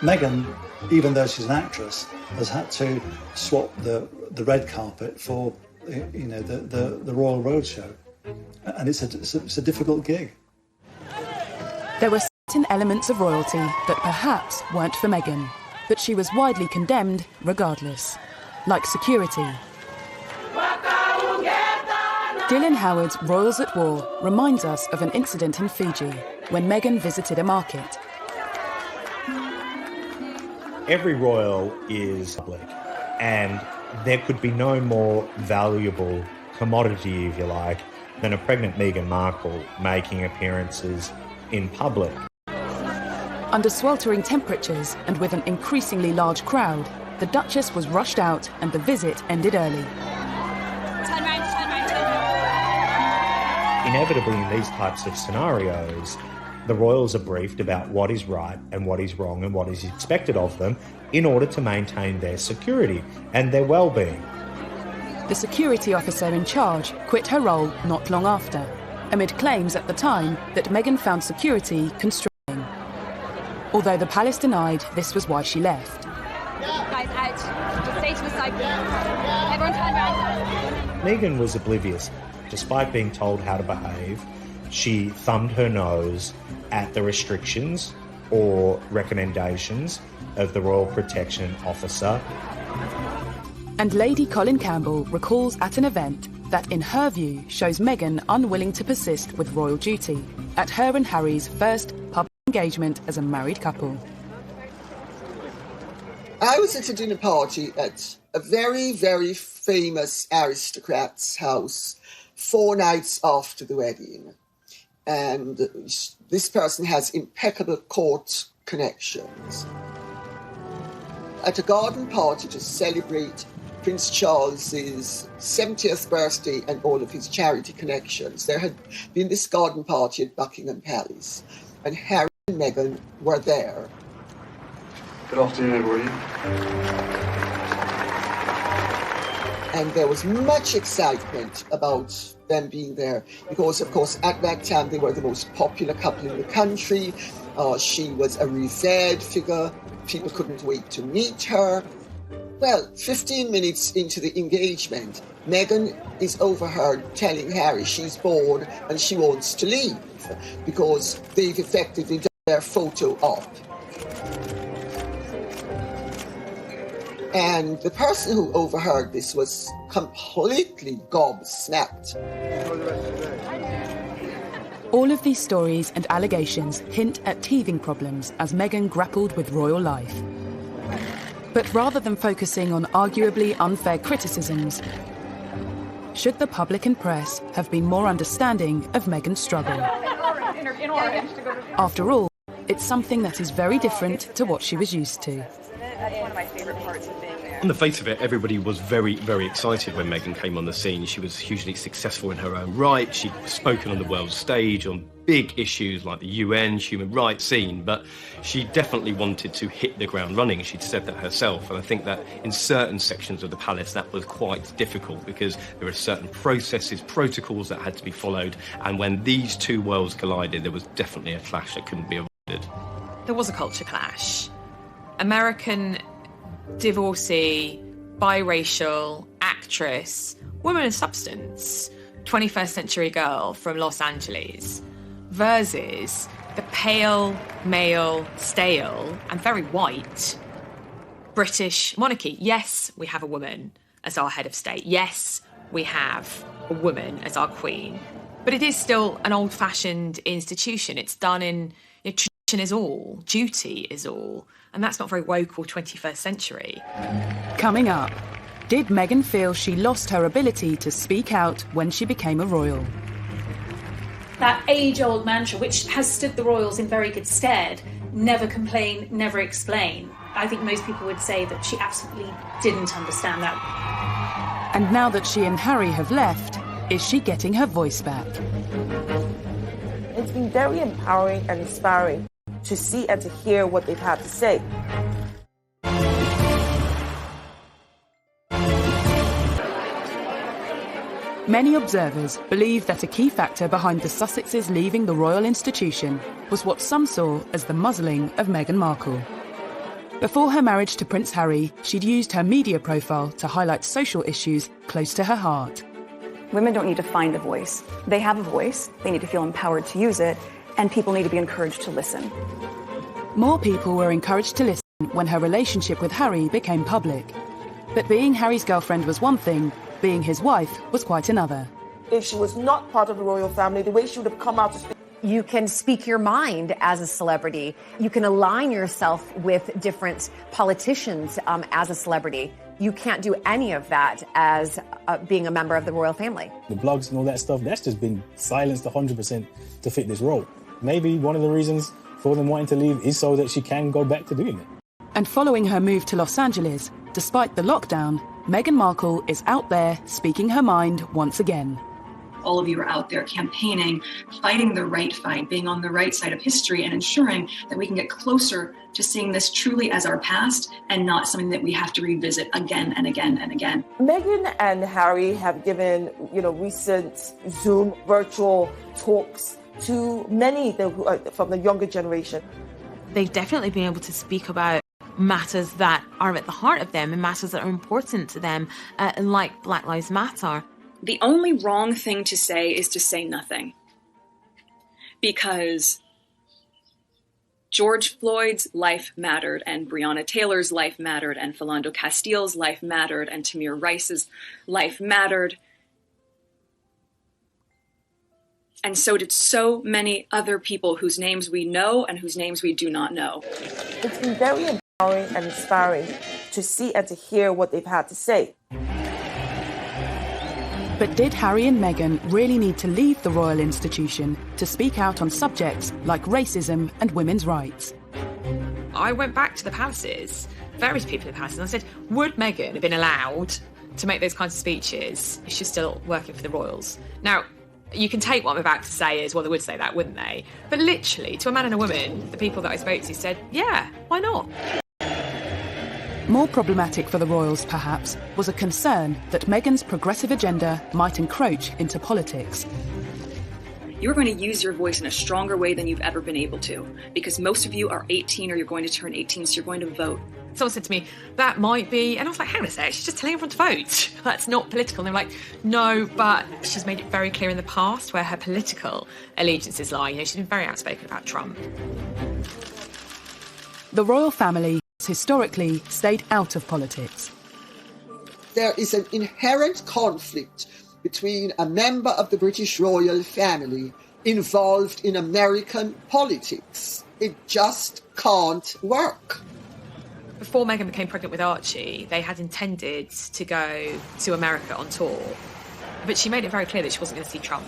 Meghan, even though she's an actress, has had to swap the red carpet for the Royal Road show, and it's a difficult gig. There were certain elements of royalty that perhaps weren't for Meghan, but she was widely condemned regardless, like security. Dylan Howard's Royals at War reminds us of an incident in Fiji when Meghan visited a market. Every royal is public, and there could be no more valuable commodity, if you like, than a pregnant Meghan Markle making appearances in public. Under sweltering temperatures and with an increasingly large crowd, the Duchess was rushed out and the visit ended early. Turn round. Inevitably, in these types of scenarios, the royals are briefed about what is right and what is wrong and what is expected of them in order to maintain their security and their well-being. The security officer in charge quit her role not long after, amid claims at the time that Meghan found security constraining. Although the palace denied this was why she left. Guys, out. Just stay to the side. Everyone turn around. Meghan was oblivious. Despite being told how to behave, she thumbed her nose at the restrictions or recommendations of the Royal Protection Officer. And Lady Colin Campbell recalls at an event that, in her view, shows Meghan unwilling to persist with royal duty at her and Harry's first public engagement as a married couple. I was at a dinner party at a very, very famous aristocrat's house 4 nights after the wedding. And this person has impeccable court connections. At a garden party to celebrate Prince Charles's 70th birthday and all of his charity connections, there had been this garden party at Buckingham Palace, and Harry and Meghan were there. Good afternoon, everybody. And there was much excitement about them being there because, of course, at that time they were the most popular couple in the country. She was a revered figure. People couldn't wait to meet her. Well, 15 minutes into the engagement, Meghan is overheard telling Harry she's bored and she wants to leave because they've effectively done their photo op. And the person who overheard this was completely gobsmacked. All of these stories and allegations hint at teething problems as Meghan grappled with royal life. But rather than focusing on arguably unfair criticisms, should the public and press have been more understanding of Meghan's struggle? After all, it's something that is very different to what she was used to. That's one of my favorite parts of being there. On the face of it, everybody was very, very excited when Meghan came on the scene. She was hugely successful in her own right. She'd spoken on the world stage on big issues like the UN, human rights scene, but she definitely wanted to hit the ground running. She'd said that herself, and I think that in certain sections of the palace that was quite difficult because there were certain processes, protocols that had to be followed, and when these two worlds collided, there was definitely a clash that couldn't be avoided. There was a culture clash. American divorcee, biracial, actress, woman of substance, 21st century girl from Los Angeles, versus the pale, male, stale, and very white British monarchy. Yes, we have a woman as our head of state. Yes, we have a woman as our queen. But it is still an old-fashioned institution. It's done in tradition is all, duty is all. And that's not very woke or 21st century. Coming up, did Meghan feel she lost her ability to speak out when she became a royal? That age-old mantra, which has stood the royals in very good stead, never complain, never explain. I think most people would say that she absolutely didn't understand that. And now that she and Harry have left, is she getting her voice back? It's been very empowering and inspiring to see and to hear what they've had to say. Many observers believe that a key factor behind the Sussexes leaving the royal institution was what some saw as the muzzling of Meghan Markle. Before her marriage to Prince Harry, she'd used her media profile to highlight social issues close to her heart. Women don't need to find a voice. They have a voice. They need to feel empowered to use it, and people need to be encouraged to listen. More people were encouraged to listen when her relationship with Harry became public. But being Harry's girlfriend was one thing, being his wife was quite another. If she was not part of the royal family, the way she would have come out to speak. You can speak your mind as a celebrity. You can align yourself with different politicians as a celebrity. You can't do any of that as being a member of the royal family. The blogs and all that stuff, that's just been silenced 100% to fit this role. Maybe one of the reasons for them wanting to leave is so that she can go back to doing it. And following her move to Los Angeles, despite the lockdown, Meghan Markle is out there speaking her mind once again. All of you are out there campaigning, fighting the right fight, being on the right side of history and ensuring that we can get closer to seeing this truly as our past and not something that we have to revisit again and again and again. Meghan and Harry have given, recent Zoom virtual talks to many from the younger generation. They've definitely been able to speak about matters that are at the heart of them and matters that are important to them, like Black Lives Matter. The only wrong thing to say is to say nothing. Because George Floyd's life mattered, and Breonna Taylor's life mattered, and Philando Castile's life mattered, and Tamir Rice's life mattered. And so did so many other people whose names we know and whose names we do not know. It's been very empowering and inspiring to see and to hear what they've had to say. But did Harry and Meghan really need to leave the royal institution to speak out on subjects like racism and women's rights? I went back to the palaces, various people in the palaces, and I said, would Meghan have been allowed to make those kinds of speeches if she's still working for the royals? Now, you can take what I'm about to say as, well, they would say that, wouldn't they? But literally, to a man and a woman, the people that I spoke to said, yeah, why not? More problematic for the royals, perhaps, was a concern that Meghan's progressive agenda might encroach into politics. You're going to use your voice in a stronger way than you've ever been able to, because most of you are 18 or you're going to turn 18, so you're going to vote. Someone said to me, that might be, and I was like, hang on a sec, she's just telling everyone to vote. That's not political. And they were like, no, but she's made it very clear in the past where her political allegiances lie. You know, she's been very outspoken about Trump. The royal family has historically stayed out of politics. There is an inherent conflict between a member of the British royal family involved in American politics. It just can't work. Before Meghan became pregnant with Archie, they had intended to go to America on tour, but she made it very clear that she wasn't going to see Trump.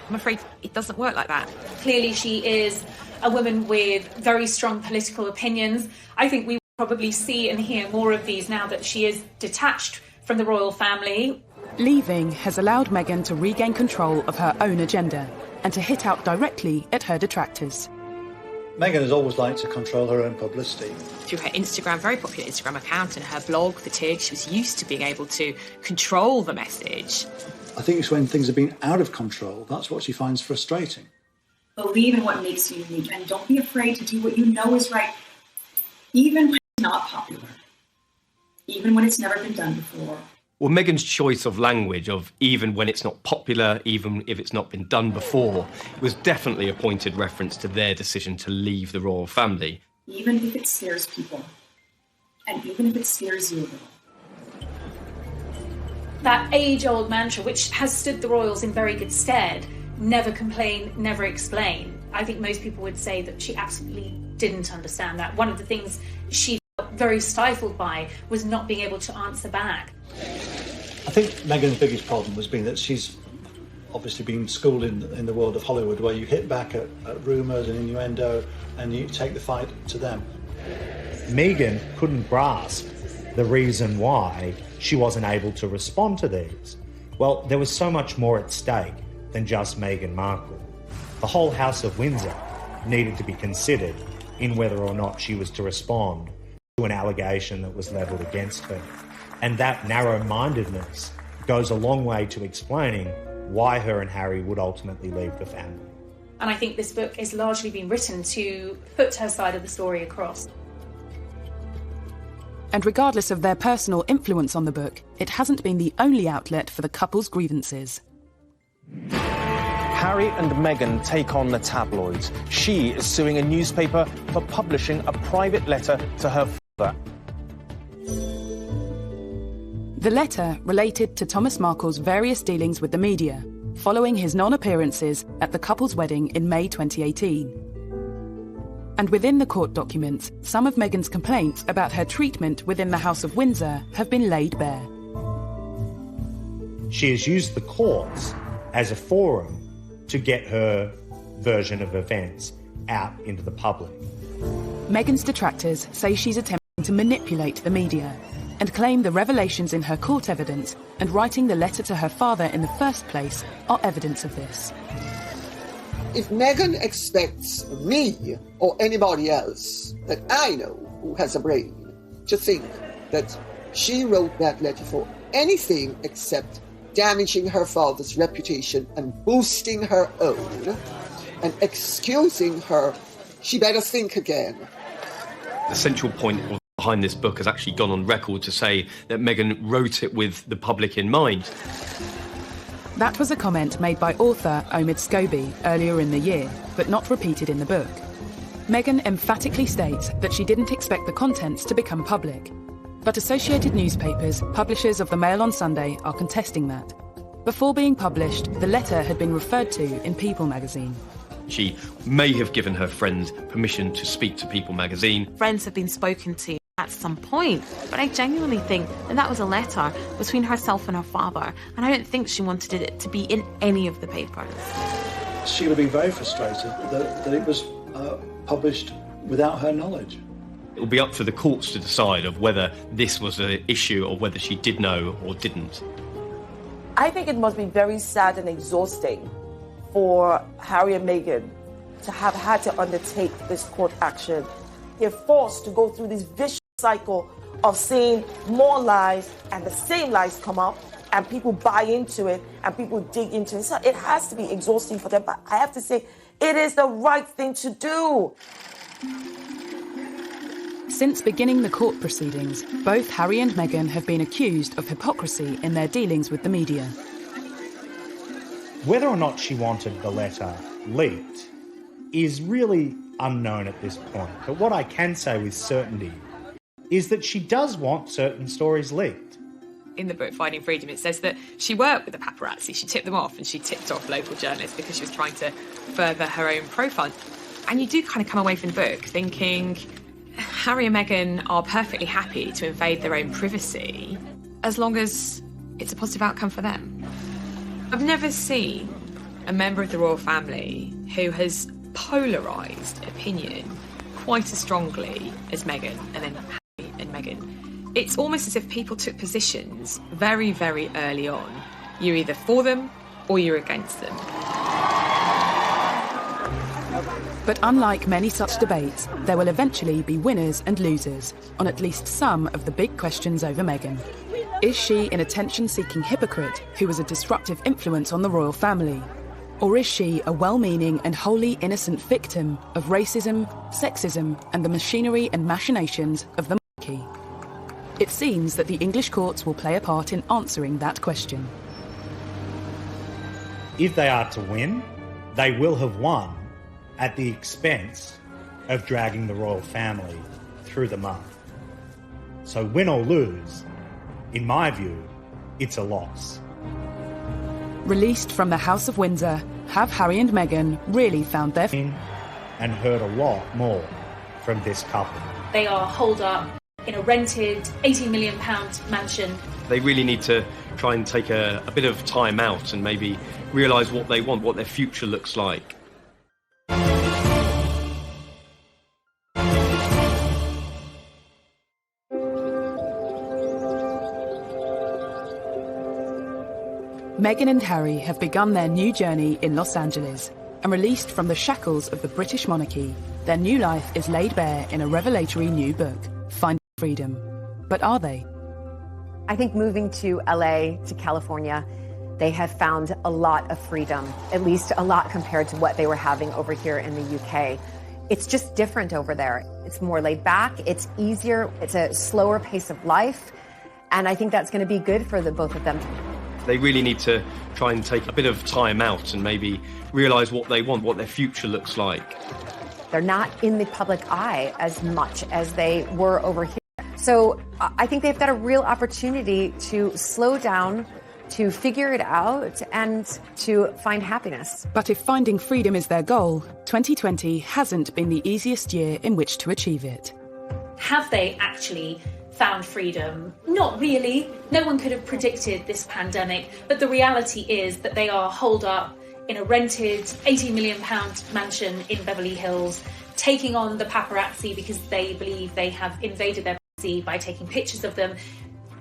I'm afraid it doesn't work like that. Clearly she is a woman with very strong political opinions. I think we will probably see and hear more of these now that she is detached from the royal family. Leaving has allowed Meghan to regain control of her own agenda and to hit out directly at her detractors. Meghan has always liked to control her own publicity. Through her Instagram, very popular Instagram account, and her blog, The Tig, she was used to being able to control the message. I think it's when things have been out of control, that's what she finds frustrating. Believe in what makes you unique, and don't be afraid to do what you know is right, even when it's not popular, even when it's never been done before. Well, Meghan's choice of language of even when it's not popular, even if it's not been done before, was definitely a pointed reference to their decision to leave the royal family. Even if it scares people, and even if it scares you a little. That age-old mantra, which has stood the royals in very good stead, never complain, never explain. I think most people would say that she absolutely didn't understand that. One of the things she felt very stifled by was not being able to answer back. I think Meghan's biggest problem has been that she's obviously been schooled in the world of Hollywood, where you hit back at rumours and innuendo and you take the fight to them. Meghan couldn't grasp the reason why she wasn't able to respond to these. Well, there was so much more at stake than just Meghan Markle. The whole House of Windsor needed to be considered in whether or not she was to respond to an allegation that was levelled against her. And that narrow-mindedness goes a long way to explaining why her and Harry would ultimately leave the family. And I think this book has largely been written to put her side of the story across. And regardless of their personal influence on the book, it hasn't been the only outlet for the couple's grievances. Harry and Meghan take on the tabloids. She is suing a newspaper for publishing a private letter to her father. The letter related to Thomas Markle's various dealings with the media, following his non-appearances at the couple's wedding in May 2018. And within the court documents, some of Meghan's complaints about her treatment within the House of Windsor have been laid bare. She has used the courts as a forum to get her version of events out into the public. Meghan's detractors say she's attempting to manipulate the media and claim the revelations in her court evidence and writing the letter to her father in the first place are evidence of this. If Meghan expects me or anybody else that I know who has a brain to think that she wrote that letter for anything except damaging her father's reputation and boosting her own and excusing her, she better think again. The central point behind this book has actually gone on record to say that Meghan wrote it with the public in mind. That was a comment made by author Omid Scobie earlier in the year, but not repeated in the book. Meghan emphatically states that she didn't expect the contents to become public. But Associated Newspapers, publishers of the Mail on Sunday, are contesting that. Before being published, the letter had been referred to in People magazine. She may have given her friend permission to speak to People magazine. Friends have been spoken to at some point, but I genuinely think that was a letter between herself and her father, and I don't think she wanted it to be in any of the papers. She would have been very frustrated that it was published without her knowledge. It will be up to the courts to decide of whether this was an issue or whether she did know or didn't. I think it must be very sad and exhausting for Harry and Meghan to have had to undertake this court action. They're forced to go through this vicious cycle of seeing more lies and the same lies come up and people buy into it and people dig into it. So it has to be exhausting for them, but I have to say it is the right thing to do. Since beginning the court proceedings, both Harry and Meghan have been accused of hypocrisy in their dealings with the media. Whether or not she wanted the letter leaked is really unknown at this point. But what I can say with certainty is that she does want certain stories leaked. In the book Finding Freedom, it says that she worked with the paparazzi. She tipped them off, and she tipped off local journalists because she was trying to further her own profile. And you do kind of come away from the book thinking Harry and Meghan are perfectly happy to invade their own privacy as long as it's a positive outcome for them. I've never seen a member of the royal family who has polarised opinion quite as strongly as Meghan and then Harry and Meghan. It's almost as if people took positions very, very early on. You're either for them or you're against them. But unlike many such debates, there will eventually be winners and losers on at least some of the big questions over Meghan. Is she an attention-seeking hypocrite who was a disruptive influence on the royal family? Or is she a well-meaning and wholly innocent victim of racism, sexism, and the machinery and machinations of the monarchy? It seems that the English courts will play a part in answering that question. If they are to win, they will have won at the expense of dragging the royal family through the mud. So win or lose, in my view, it's a loss. Released from the House of Windsor, have Harry and Meghan really found their... And heard a lot more from this couple. They are holed up in a rented £80 million mansion. They really need to try and take a bit of time out and maybe realise what they want, what their future looks like. Meghan and Harry have begun their new journey in Los Angeles, and released from the shackles of the British monarchy, their new life is laid bare in a revelatory new book, Finding Freedom. But are they? I think moving to LA, to California, they have found a lot of freedom, at least a lot compared to what they were having over here in the UK. It's just different over there. It's more laid back, it's easier, it's a slower pace of life, and I think that's going to be good for the both of them. They really need to try and take a bit of time out and maybe realise what they want, what their future looks like. They're not in the public eye as much as they were over here. So I think they've got a real opportunity to slow down, to figure it out, and to find happiness. But if finding freedom is their goal, 2020 hasn't been the easiest year in which to achieve it. Have they actually found freedom? Not really. No one could have predicted this pandemic, but the reality is that they are holed up in a rented £80 million mansion in Beverly Hills, taking on the paparazzi because they believe they have invaded their privacy by taking pictures of them.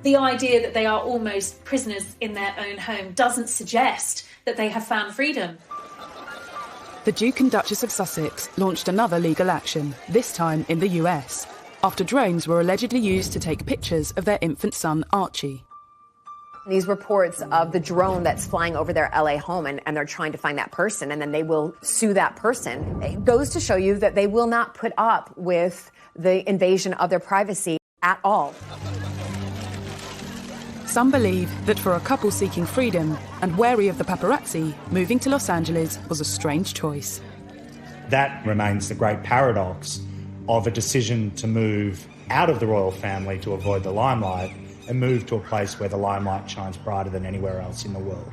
The idea that they are almost prisoners in their own home doesn't suggest that they have found freedom. The Duke and Duchess of Sussex launched another legal action, this time in the US, after drones were allegedly used to take pictures of their infant son, Archie. These reports of the drone that's flying over their LA home and they're trying to find that person, and then they will sue that person. It goes to show you that they will not put up with the invasion of their privacy at all. Some believe that for a couple seeking freedom and wary of the paparazzi, moving to Los Angeles was a strange choice. That remains the great paradox of a decision to move out of the royal family to avoid the limelight and move to a place where the limelight shines brighter than anywhere else in the world.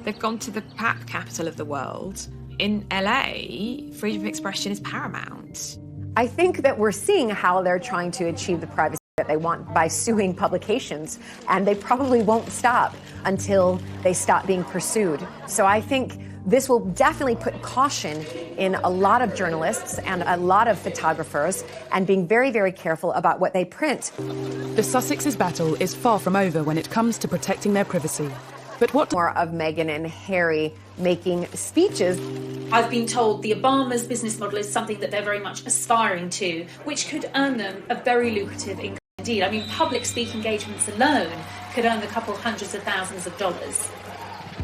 They've gone to the capital of the world. In LA, freedom of expression is paramount. I think that we're seeing how they're trying to achieve the privacy that they want by suing publications, and they probably won't stop until they stop being pursued. So I think this will definitely put caution in a lot of journalists and a lot of photographers, and being very, very careful about what they print. The Sussex's battle is far from over when it comes to protecting their privacy. But what more of Meghan and Harry making speeches? I've been told the Obamas' business model is something that they're very much aspiring to, which could earn them a very lucrative income indeed. I mean, public speaking engagements alone could earn a couple hundreds of thousands of dollars.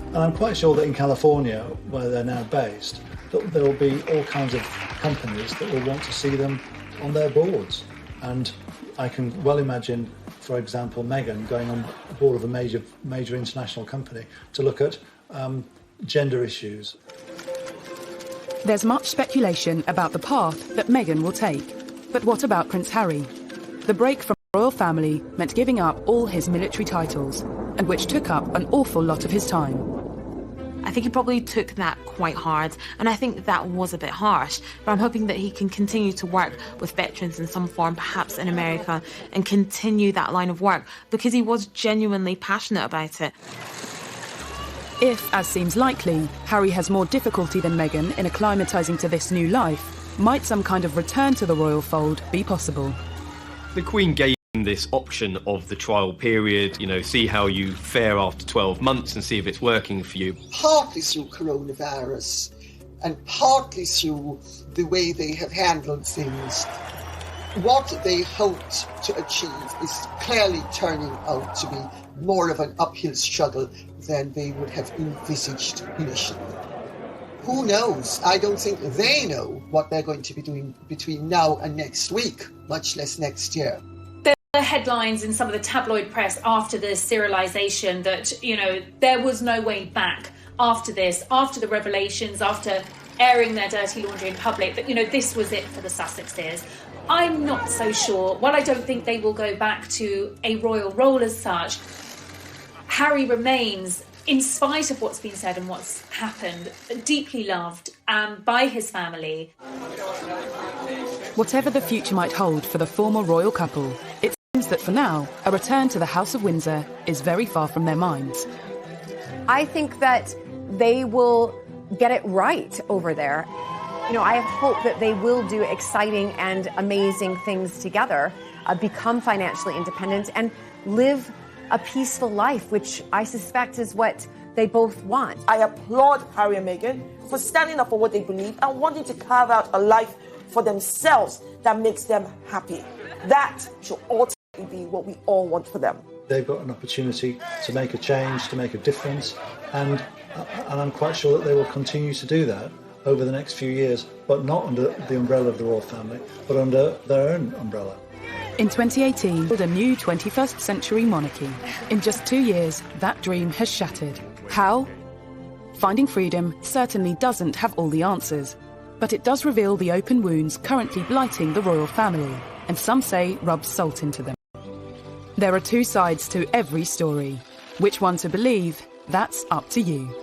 And I'm quite sure that in California, where they're now based, that there will be all kinds of companies that will want to see them on their boards. And I can well imagine, for example, Meghan going on board of a major international company to look at gender issues. There's much speculation about the path that Meghan will take. But what about Prince Harry? The break from the royal family meant giving up all his military titles, and which took up an awful lot of his time. I think he probably took that quite hard, and I think that was a bit harsh, but I'm hoping that he can continue to work with veterans in some form, perhaps in America, and continue that line of work, because he was genuinely passionate about it. If, as seems likely, Harry has more difficulty than Meghan in acclimatising to this new life, might some kind of return to the royal fold be possible? The Queen gave him this option of the trial period, see how you fare after 12 months and see if it's working for you. Partly through coronavirus and partly through the way they have handled things, what they hoped to achieve is clearly turning out to be more of an uphill struggle than they would have envisaged initially. Who knows? I don't think they know what they're going to be doing between now and next week, much less next year. There were headlines in some of the tabloid press after the serialisation that, there was no way back after this, after the revelations, after airing their dirty laundry in public, that, this was it for the Sussexes. I'm not so sure. While I don't think they will go back to a royal role as such, Harry remains, in spite of what's been said and what's happened, deeply loved by his family. Whatever the future might hold for the former royal couple, it seems that for now, a return to the House of Windsor is very far from their minds. I think that they will get it right over there. I hope that they will do exciting and amazing things together, become financially independent, and live a peaceful life, which I suspect is what they both want. I applaud Harry and Meghan for standing up for what they believe and wanting to carve out a life for themselves that makes them happy. That should ultimately be what we all want for them. They've got an opportunity to make a change, to make a difference, and I'm quite sure that they will continue to do that over the next few years, but not under the umbrella of the royal family, but under their own umbrella. In 2018, a new 21st century monarchy. In just 2 years, that dream has shattered. How? Finding Freedom certainly doesn't have all the answers, but it does reveal the open wounds currently blighting the royal family, and some say rubs salt into them. There are two sides to every story. Which one to believe, that's up to you.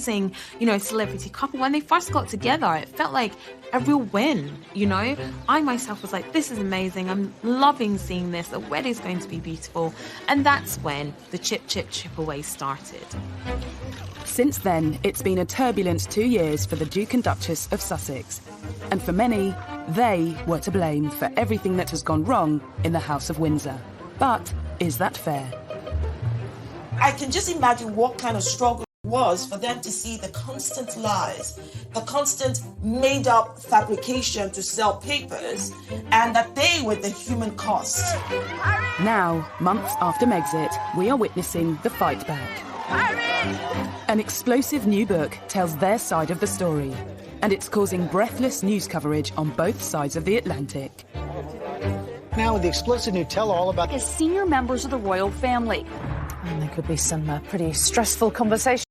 amazing, celebrity couple. When they first got together, it felt like a real win, I myself was like, this is amazing. I'm loving seeing this. The wedding's going to be beautiful. And that's when the chip away started. Since then, it's been a turbulent 2 years for the Duke and Duchess of Sussex. And for many, they were to blame for everything that has gone wrong in the House of Windsor. But is that fair? I can just imagine what kind of struggle it was for them to see the constant lies, the constant made-up fabrication to sell papers, and that they were the human cost. Now, months after Megxit, we are witnessing the fight back. An explosive new book tells their side of the story, and it's causing breathless news coverage on both sides of the Atlantic. Now with the explosive new tell-all about as senior members of the royal family. And there could be some pretty stressful conversations